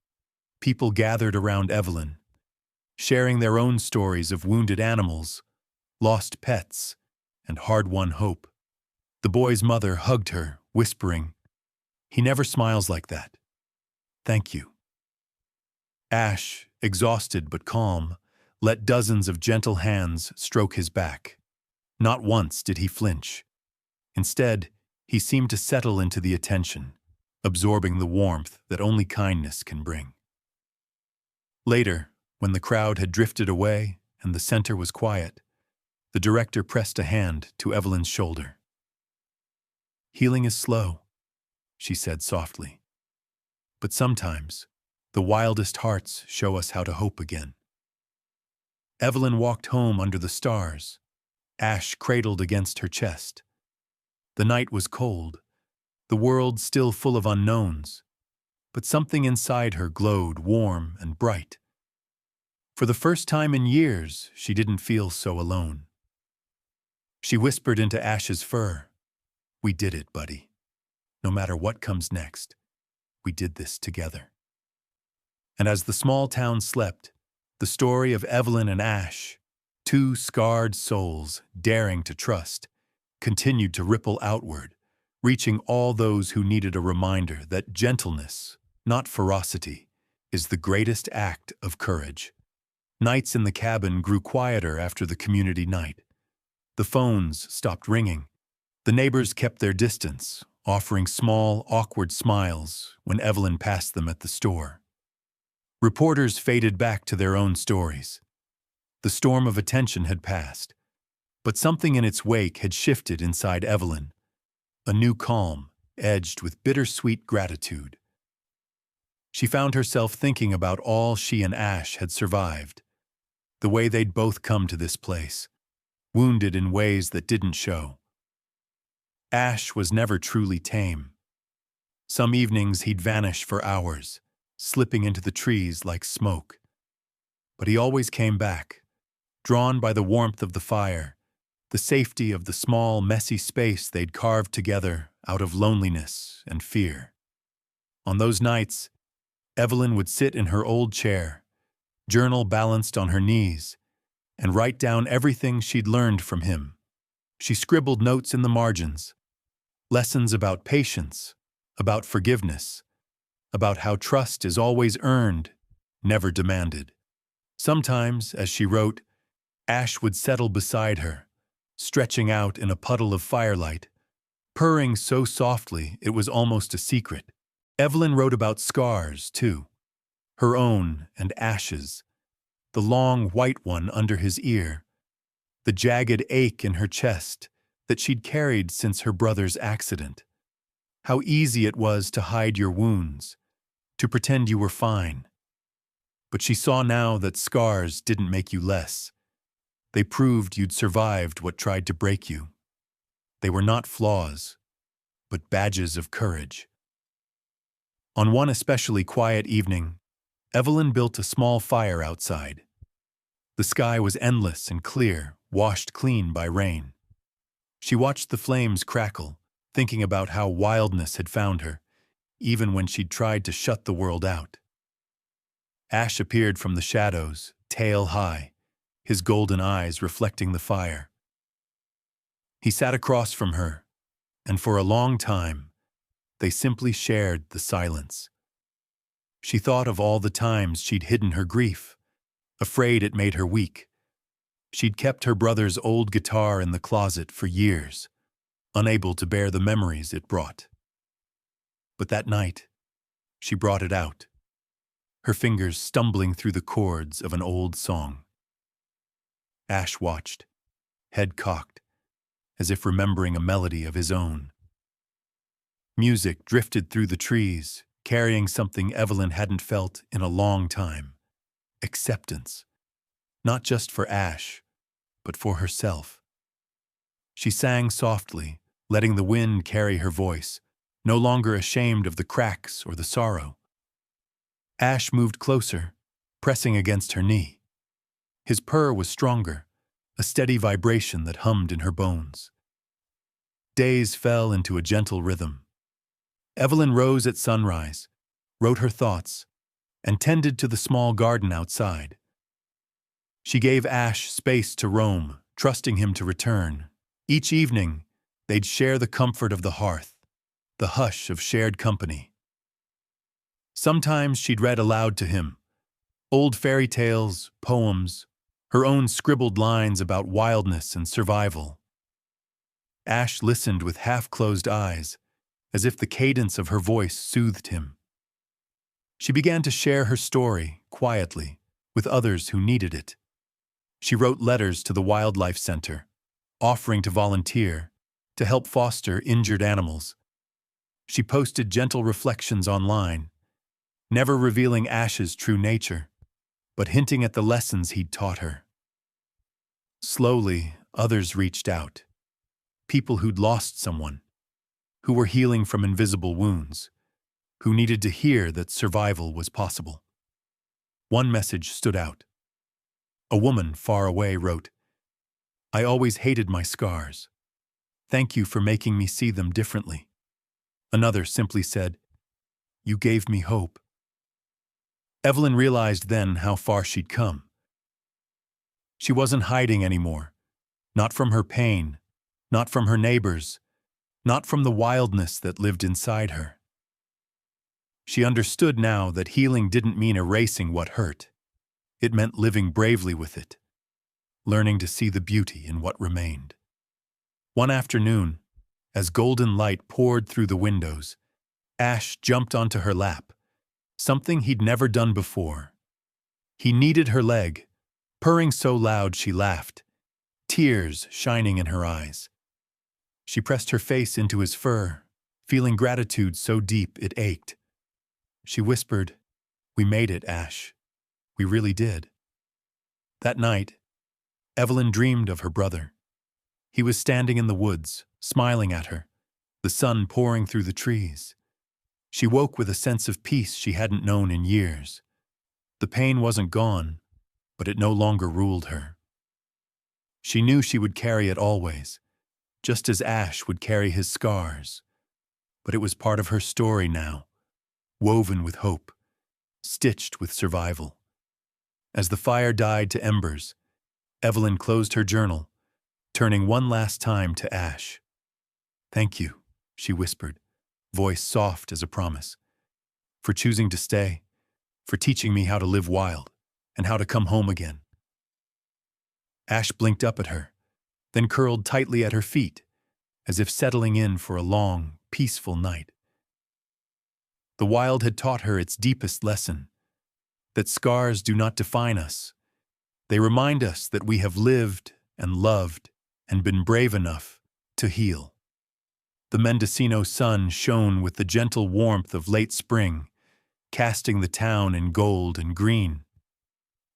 people gathered around Evelyn, sharing their own stories of wounded animals, lost pets, and hard-won hope. The boy's mother hugged her, whispering, "He never smiles like that. Thank you." Ash, exhausted but calm, let dozens of gentle hands stroke his back. Not once did he flinch. Instead, he seemed to settle into the attention, absorbing the warmth that only kindness can bring. Later, when the crowd had drifted away and the center was quiet, the director pressed a hand to Evelyn's shoulder. "Healing is slow," she said softly. "But sometimes, the wildest hearts show us how to hope again." Evelyn walked home under the stars, Ash cradled against her chest. The night was cold, the world still full of unknowns, but something inside her glowed warm and bright. For the first time in years, she didn't feel so alone. She whispered into Ash's fur, "We did it, buddy. No matter what comes next, we did this together." And as the small town slept, the story of Evelyn and Ash, two scarred souls daring to trust, continued to ripple outward, reaching all those who needed a reminder that gentleness, not ferocity, is the greatest act of courage. Nights in the cabin grew quieter after the community night. The phones stopped ringing. The neighbors kept their distance, offering small, awkward smiles when Evelyn passed them at the store. Reporters faded back to their own stories. The storm of attention had passed, but something in its wake had shifted inside Evelyn, a new calm, edged with bittersweet gratitude. She found herself thinking about all she and Ash had survived, the way they'd both come to this place, wounded in ways that didn't show. Ash was never truly tame. Some evenings he'd vanish for hours, slipping into the trees like smoke. But he always came back, drawn by the warmth of the fire, the safety of the small, messy space they'd carved together out of loneliness and fear. On those nights, Evelyn would sit in her old chair, journal balanced on her knees, and write down everything she'd learned from him. She scribbled notes in the margins, lessons about patience, about forgiveness, about how trust is always earned, never demanded. Sometimes, as she wrote, Ash would settle beside her, stretching out in a puddle of firelight, purring so softly it was almost a secret. Evelyn wrote about scars, too, her own and Ash's, the long white one under his ear, the jagged ache in her chest that she'd carried since her brother's accident. How easy it was to hide your wounds, to pretend you were fine. But she saw now that scars didn't make you less. They proved you'd survived what tried to break you. They were not flaws, but badges of courage. On one especially quiet evening, Evelyn built a small fire outside. The sky was endless and clear, washed clean by rain. She watched the flames crackle, thinking about how wildness had found her, even when she'd tried to shut the world out. Ash appeared from the shadows, tail high, his golden eyes reflecting the fire. He sat across from her, and for a long time, they simply shared the silence. She thought of all the times she'd hidden her grief, afraid it made her weak. She'd kept her brother's old guitar in the closet for years, unable to bear the memories it brought. But that night, she brought it out, her fingers stumbling through the chords of an old song. Ash watched, head cocked, as if remembering a melody of his own. Music drifted through the trees, carrying something Evelyn hadn't felt in a long time. Acceptance. Not just for Ash, but for herself. She sang softly, letting the wind carry her voice, no longer ashamed of the cracks or the sorrow. Ash moved closer, pressing against her knee. His purr was stronger, a steady vibration that hummed in her bones. Days fell into a gentle rhythm. Evelyn rose at sunrise, wrote her thoughts, and tended to the small garden outside. She gave Ash space to roam, trusting him to return. Each evening, they'd share the comfort of the hearth, the hush of shared company. Sometimes she'd read aloud to him, old fairy tales, poems, her own scribbled lines about wildness and survival. Ash listened with half-closed eyes, as if the cadence of her voice soothed him. She began to share her story, quietly, with others who needed it. She wrote letters to the Wildlife Center, offering to volunteer, to help foster injured animals. She posted gentle reflections online, never revealing Ash's true nature, but hinting at the lessons he'd taught her. Slowly, others reached out. People who'd lost someone, who were healing from invisible wounds, who needed to hear that survival was possible. One message stood out. A woman far away wrote, "I always hated my scars. Thank you for making me see them differently." Another simply said, "You gave me hope." Evelyn realized then how far she'd come. She wasn't hiding anymore, not from her pain, not from her neighbors, not from the wildness that lived inside her. She understood now that healing didn't mean erasing what hurt. It meant living bravely with it, learning to see the beauty in what remained. One afternoon, as golden light poured through the windows, Ash jumped onto her lap, something he'd never done before. He kneaded her leg, purring so loud she laughed, tears shining in her eyes. She pressed her face into his fur, feeling gratitude so deep it ached. She whispered, "We made it, Ash. We really did." That night, Evelyn dreamed of her brother. He was standing in the woods, smiling at her, the sun pouring through the trees. She woke with a sense of peace she hadn't known in years. The pain wasn't gone, but it no longer ruled her. She knew she would carry it always, just as Ash would carry his scars. But it was part of her story now, woven with hope, stitched with survival. As the fire died to embers, Evelyn closed her journal, turning one last time to Ash. "Thank you," she whispered, voice soft as a promise, "for choosing to stay, for teaching me how to live wild, and how to come home again." Ash blinked up at her, then curled tightly at her feet, as if settling in for a long, peaceful night. The wild had taught her its deepest lesson, that scars do not define us. They remind us that we have lived and loved and been brave enough to heal. The Mendocino sun shone with the gentle warmth of late spring, casting the town in gold and green.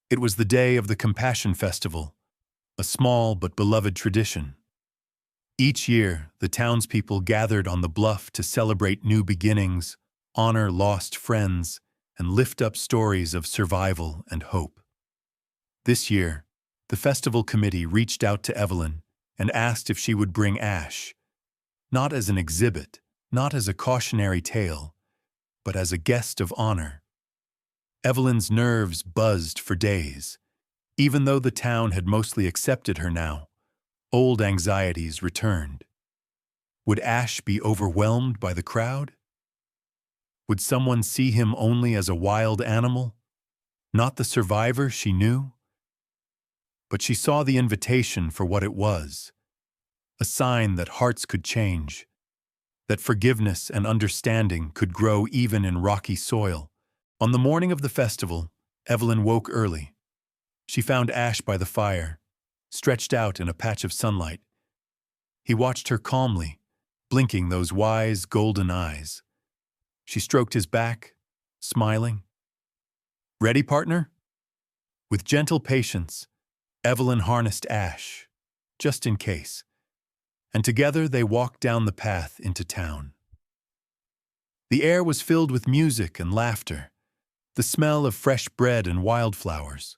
It was the day of the Compassion Festival, a small but beloved tradition. Each year, the townspeople gathered on the bluff to celebrate new beginnings, honor lost friends, and lift up stories of survival and hope. This year, the festival committee reached out to Evelyn and asked if she would bring Ash, not as an exhibit, not as a cautionary tale, but as a guest of honor. Evelyn's nerves buzzed for days. Even though the town had mostly accepted her now, old anxieties returned. Would Ash be overwhelmed by the crowd? Would someone see him only as a wild animal, not the survivor she knew? But she saw the invitation for what it was, a sign that hearts could change, that forgiveness and understanding could grow even in rocky soil. On the morning of the festival, Evelyn woke early. She found Ash by the fire, stretched out in a patch of sunlight. He watched her calmly, blinking those wise, golden eyes. She stroked his back, smiling. "Ready, partner?" With gentle patience, Evelyn harnessed Ash, just in case, and together they walked down the path into town. The air was filled with music and laughter, the smell of fresh bread and wildflowers.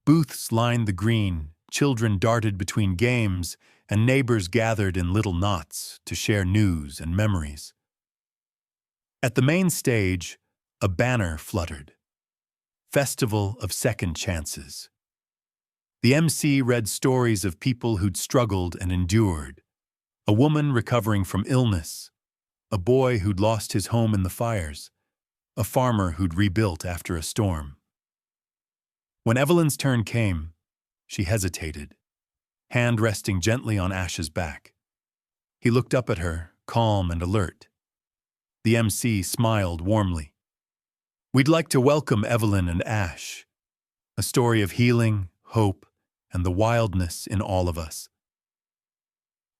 Booths lined the green, children darted between games, and neighbors gathered in little knots to share news and memories. At the main stage, a banner fluttered. Festival of Second Chances. The MC read stories of people who'd struggled and endured. A woman recovering from illness, a boy who'd lost his home in the fires, a farmer who'd rebuilt after a storm. When Evelyn's turn came, she hesitated, hand resting gently on Ash's back. He looked up at her, calm and alert. The MC smiled warmly. "We'd like to welcome Evelyn and Ash, a story of healing, hope, and the wildness in all of us."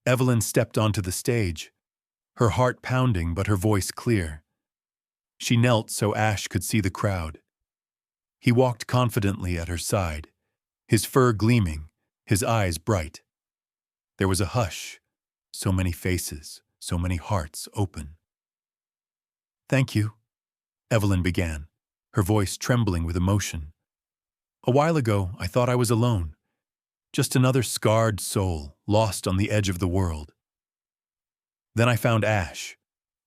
Evelyn stepped onto the stage, her heart pounding but her voice clear. She knelt so Ash could see the crowd. He walked confidently at her side, his fur gleaming, his eyes bright. There was a hush, so many faces, so many hearts open. "Thank you," Evelyn began, her voice trembling with emotion. "A while ago, I thought I was alone, just another scarred soul lost on the edge of the world. Then I found Ash,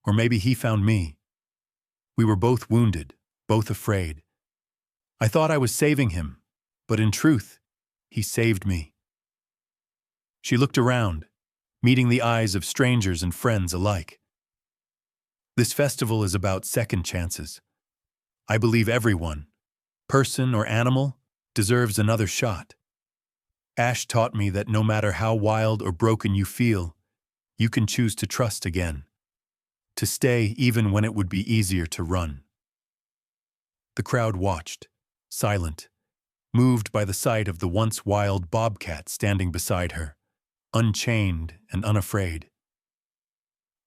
or maybe he found me. We were both wounded, both afraid. I thought I was saving him, but in truth, he saved me." She looked around, meeting the eyes of strangers and friends alike. This festival is about second chances. I believe everyone, person or animal, deserves another shot. Ash taught me that no matter how wild or broken you feel, you can choose to trust again, to stay even when it would be easier to run. The crowd watched, silent, moved by the sight of the once wild Bobcat standing beside her, unchained and unafraid.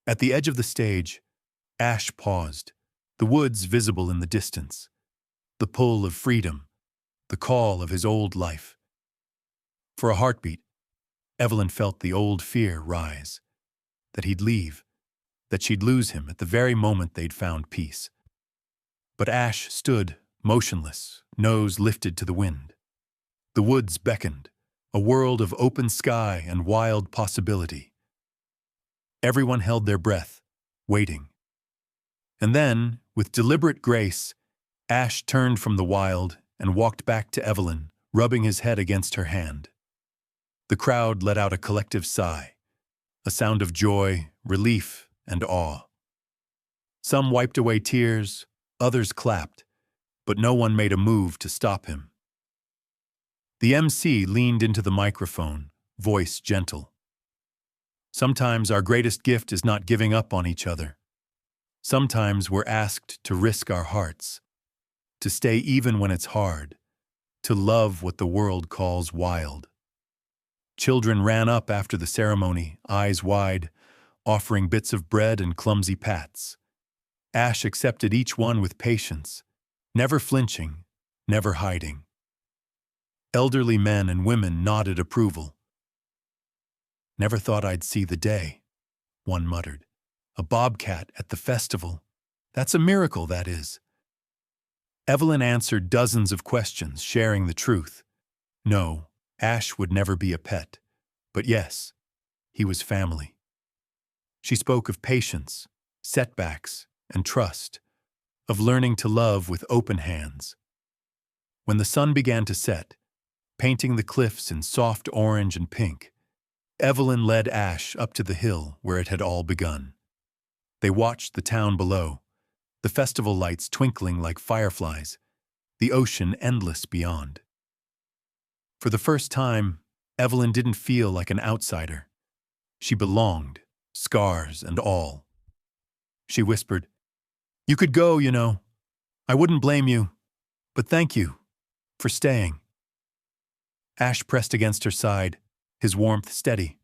At the edge of the stage, Ash paused, the woods visible in the distance, the pull of freedom, the call of his old life. For a heartbeat, Evelyn felt the old fear rise, that he'd leave, that she'd lose him at the very moment they'd found peace. But Ash stood, motionless, nose lifted to the wind. The woods beckoned, a world of open sky and wild possibility. Everyone held their breath, waiting. And then, with deliberate grace, Ash turned from the wild and walked back to Evelyn, rubbing his head against her hand. The crowd let out a collective sigh, a sound of joy, relief, and awe. Some wiped away tears, others clapped, but no one made a move to stop him. The MC leaned into the microphone, voice gentle. Sometimes our greatest gift is not giving up on each other. Sometimes we're asked to risk our hearts, to stay even when it's hard, to love what the world calls wild. Children ran up after the ceremony, eyes wide, offering bits of bread and clumsy pats. Ash accepted each one with patience, never flinching, never hiding. Elderly men and women nodded approval. "Never thought I'd see the day," one muttered. "A bobcat at the festival. That's a miracle, that is." Evelyn answered dozens of questions, sharing the truth. No, Ash would never be a pet. But yes, he was family. She spoke of patience, setbacks, and trust, of learning to love with open hands. When the sun began to set, painting the cliffs in soft orange and pink, Evelyn led Ash up to the hill where it had all begun. They watched the town below, the festival lights twinkling like fireflies, the ocean endless beyond. For the first time, Evelyn didn't feel like an outsider. She belonged, scars and all. She whispered, "You could go, you know. I wouldn't blame you. But thank you for staying." Ash pressed against her side, his warmth steady.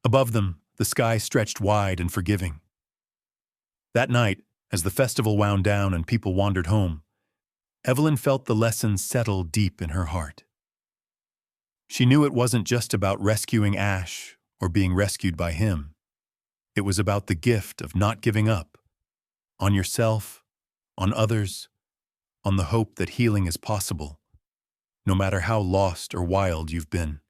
Above them, the sky stretched wide and forgiving. That night, as the festival wound down and people wandered home, Evelyn felt the lessons settle deep in her heart. She knew it wasn't just about rescuing Ash or being rescued by him. It was about the gift of not giving up, on yourself, on others, on the hope that healing is possible, no matter how lost or wild you've been.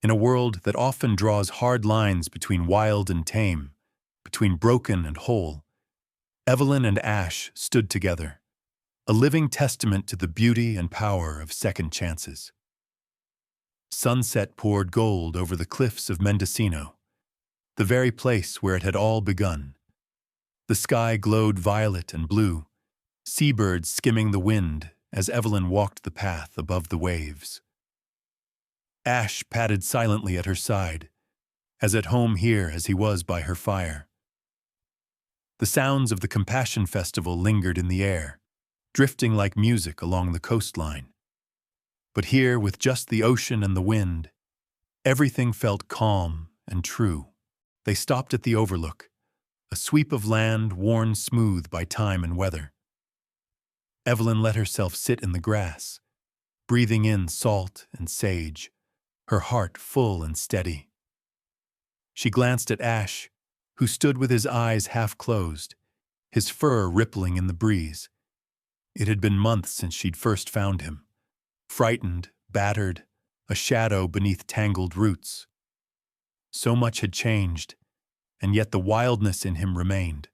In a world that often draws hard lines between wild and tame, between broken and whole, Evelyn and Ash stood together, a living testament to the beauty and power of second chances. Sunset poured gold over the cliffs of Mendocino, the very place where it had all begun. The sky glowed violet and blue, seabirds skimming the wind as Evelyn walked the path above the waves. Ash padded silently at her side, as at home here as he was by her fire. The sounds of the Compassion Festival lingered in the air, drifting like music along the coastline. But here, with just the ocean and the wind, everything felt calm and true. They stopped at the overlook, a sweep of land worn smooth by time and weather. Evelyn let herself sit in the grass, breathing in salt and sage, her heart full and steady. She glanced at Ash, who stood with his eyes half closed, his fur rippling in the breeze. It had been months since she'd first found him, frightened, battered, a shadow beneath tangled roots. So much had changed, and yet the wildness in him remained,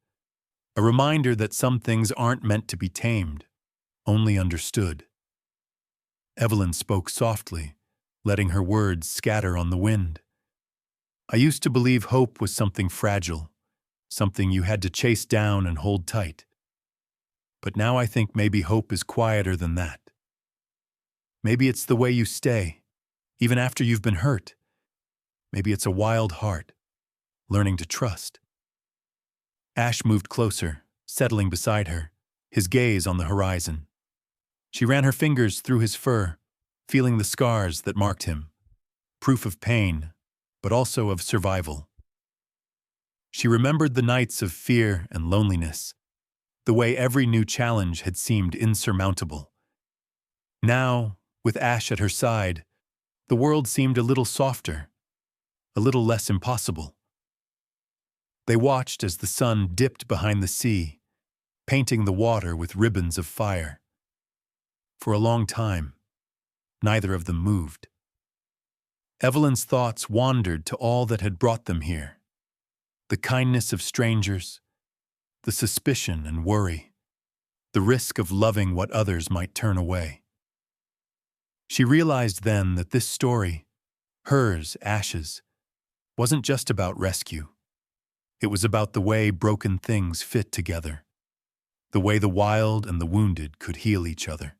a reminder that some things aren't meant to be tamed, only understood. Evelyn spoke softly, letting her words scatter on the wind. "I used to believe hope was something fragile, something you had to chase down and hold tight. But now I think maybe hope is quieter than that. Maybe it's the way you stay, even after you've been hurt. Maybe it's a wild heart, learning to trust." Ash moved closer, settling beside her, his gaze on the horizon. She ran her fingers through his fur, feeling the scars that marked him, proof of pain, but also of survival. She remembered the nights of fear and loneliness, the way every new challenge had seemed insurmountable. Now, with Ash at her side, the world seemed a little softer, a little less impossible. They watched as the sun dipped behind the sea, painting the water with ribbons of fire. For a long time, neither of them moved. Evelyn's thoughts wandered to all that had brought them here. The kindness of strangers, the suspicion and worry, the risk of loving what others might turn away. She realized then that this story, Hers, Ash's, wasn't just about rescue. It was about the way broken things fit together, the way the wild and the wounded could heal each other.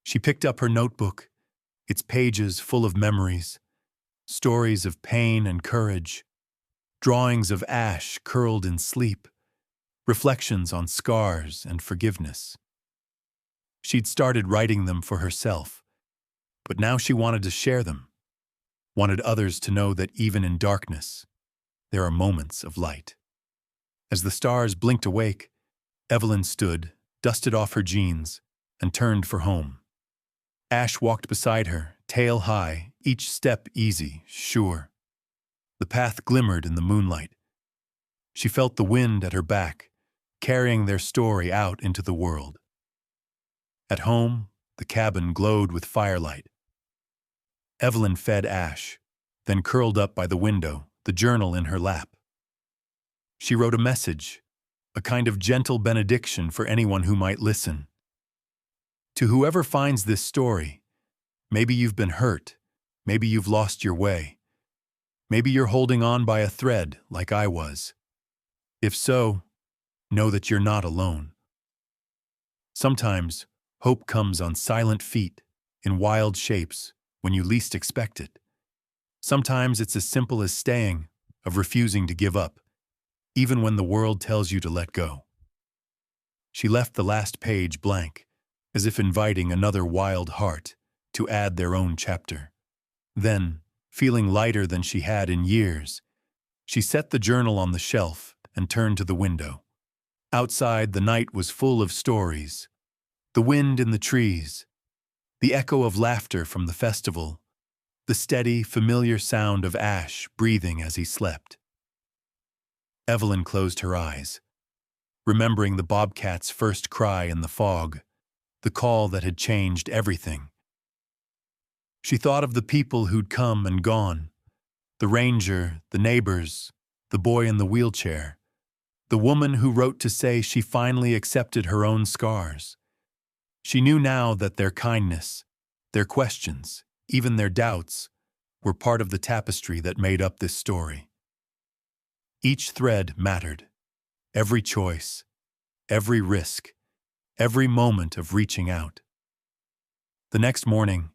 She picked up her notebook, its pages full of memories, stories of pain and courage, drawings of Ash curled in sleep, reflections on scars and forgiveness. She'd started writing them for herself, but now she wanted to share them, wanted others to know that even in darkness, there are moments of light. As the stars blinked awake, Evelyn stood, dusted off her jeans, and turned for home. Ash walked beside her, tail high, each step easy, sure. The path glimmered in the moonlight. She felt the wind at her back, carrying their story out into the world. At home, the cabin glowed with firelight. Evelyn fed Ash, then curled up by the window, the journal in her lap. She wrote a message, a kind of gentle benediction for anyone who might listen. To whoever finds this story, maybe you've been hurt, maybe you've lost your way, maybe you're holding on by a thread like I was. If so, know that you're not alone. Sometimes, hope comes on silent feet, in wild shapes, when you least expect it. Sometimes it's as simple as staying, of refusing to give up, even when the world tells you to let go. She left the last page blank, as if inviting another wild heart to add their own chapter. Then, feeling lighter than she had in years, she set the journal on the shelf and turned to the window. Outside, the night was full of stories. The wind in the trees, the echo of laughter from the festival, the steady, familiar sound of Ash breathing as he slept. Evelyn closed her eyes, remembering the bobcat's first cry in the fog, the call that had changed everything. She thought of the people who'd come and gone, the ranger, the neighbors, the boy in the wheelchair, the woman who wrote to say she finally accepted her own scars. She knew now that their kindness, their questions, even their doubts, were part of the tapestry that made up this story. Each thread mattered, every choice, every risk, every moment of reaching out. The next morning,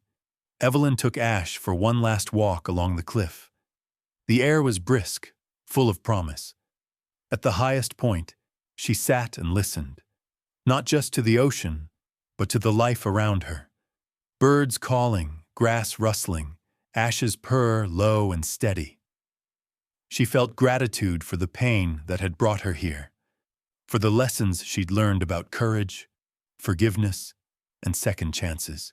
Evelyn took Ash for one last walk along the cliff. The air was brisk, full of promise. At the highest point, she sat and listened, not just to the ocean, but to the life around her. Birds calling, grass rustling, Ash's purr low and steady. She felt gratitude for the pain that had brought her here, for the lessons she'd learned about courage, forgiveness, and second chances.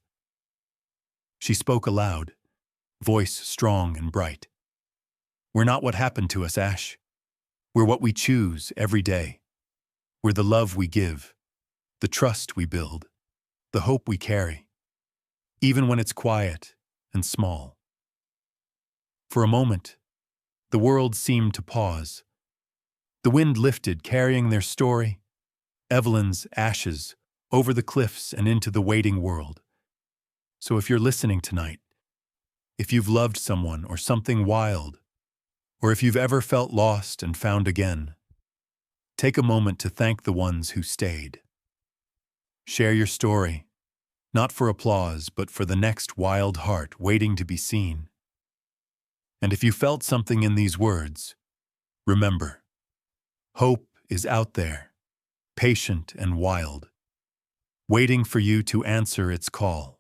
She spoke aloud, voice strong and bright. We're not what happened to us, Ash. We're what we choose every day. We're the love we give, the trust we build, the hope we carry, even when it's quiet and small. For a moment, the world seemed to pause. The wind lifted, carrying their story, Evelyn's, Ash's, over the cliffs and into the waiting world. So if you're listening tonight, if you've loved someone or something wild, or if you've ever felt lost and found again, take a moment to thank the ones who stayed. Share your story, not for applause, but for the next wild heart waiting to be seen. And if you felt something in these words, remember, hope is out there, patient and wild, waiting for you to answer its call.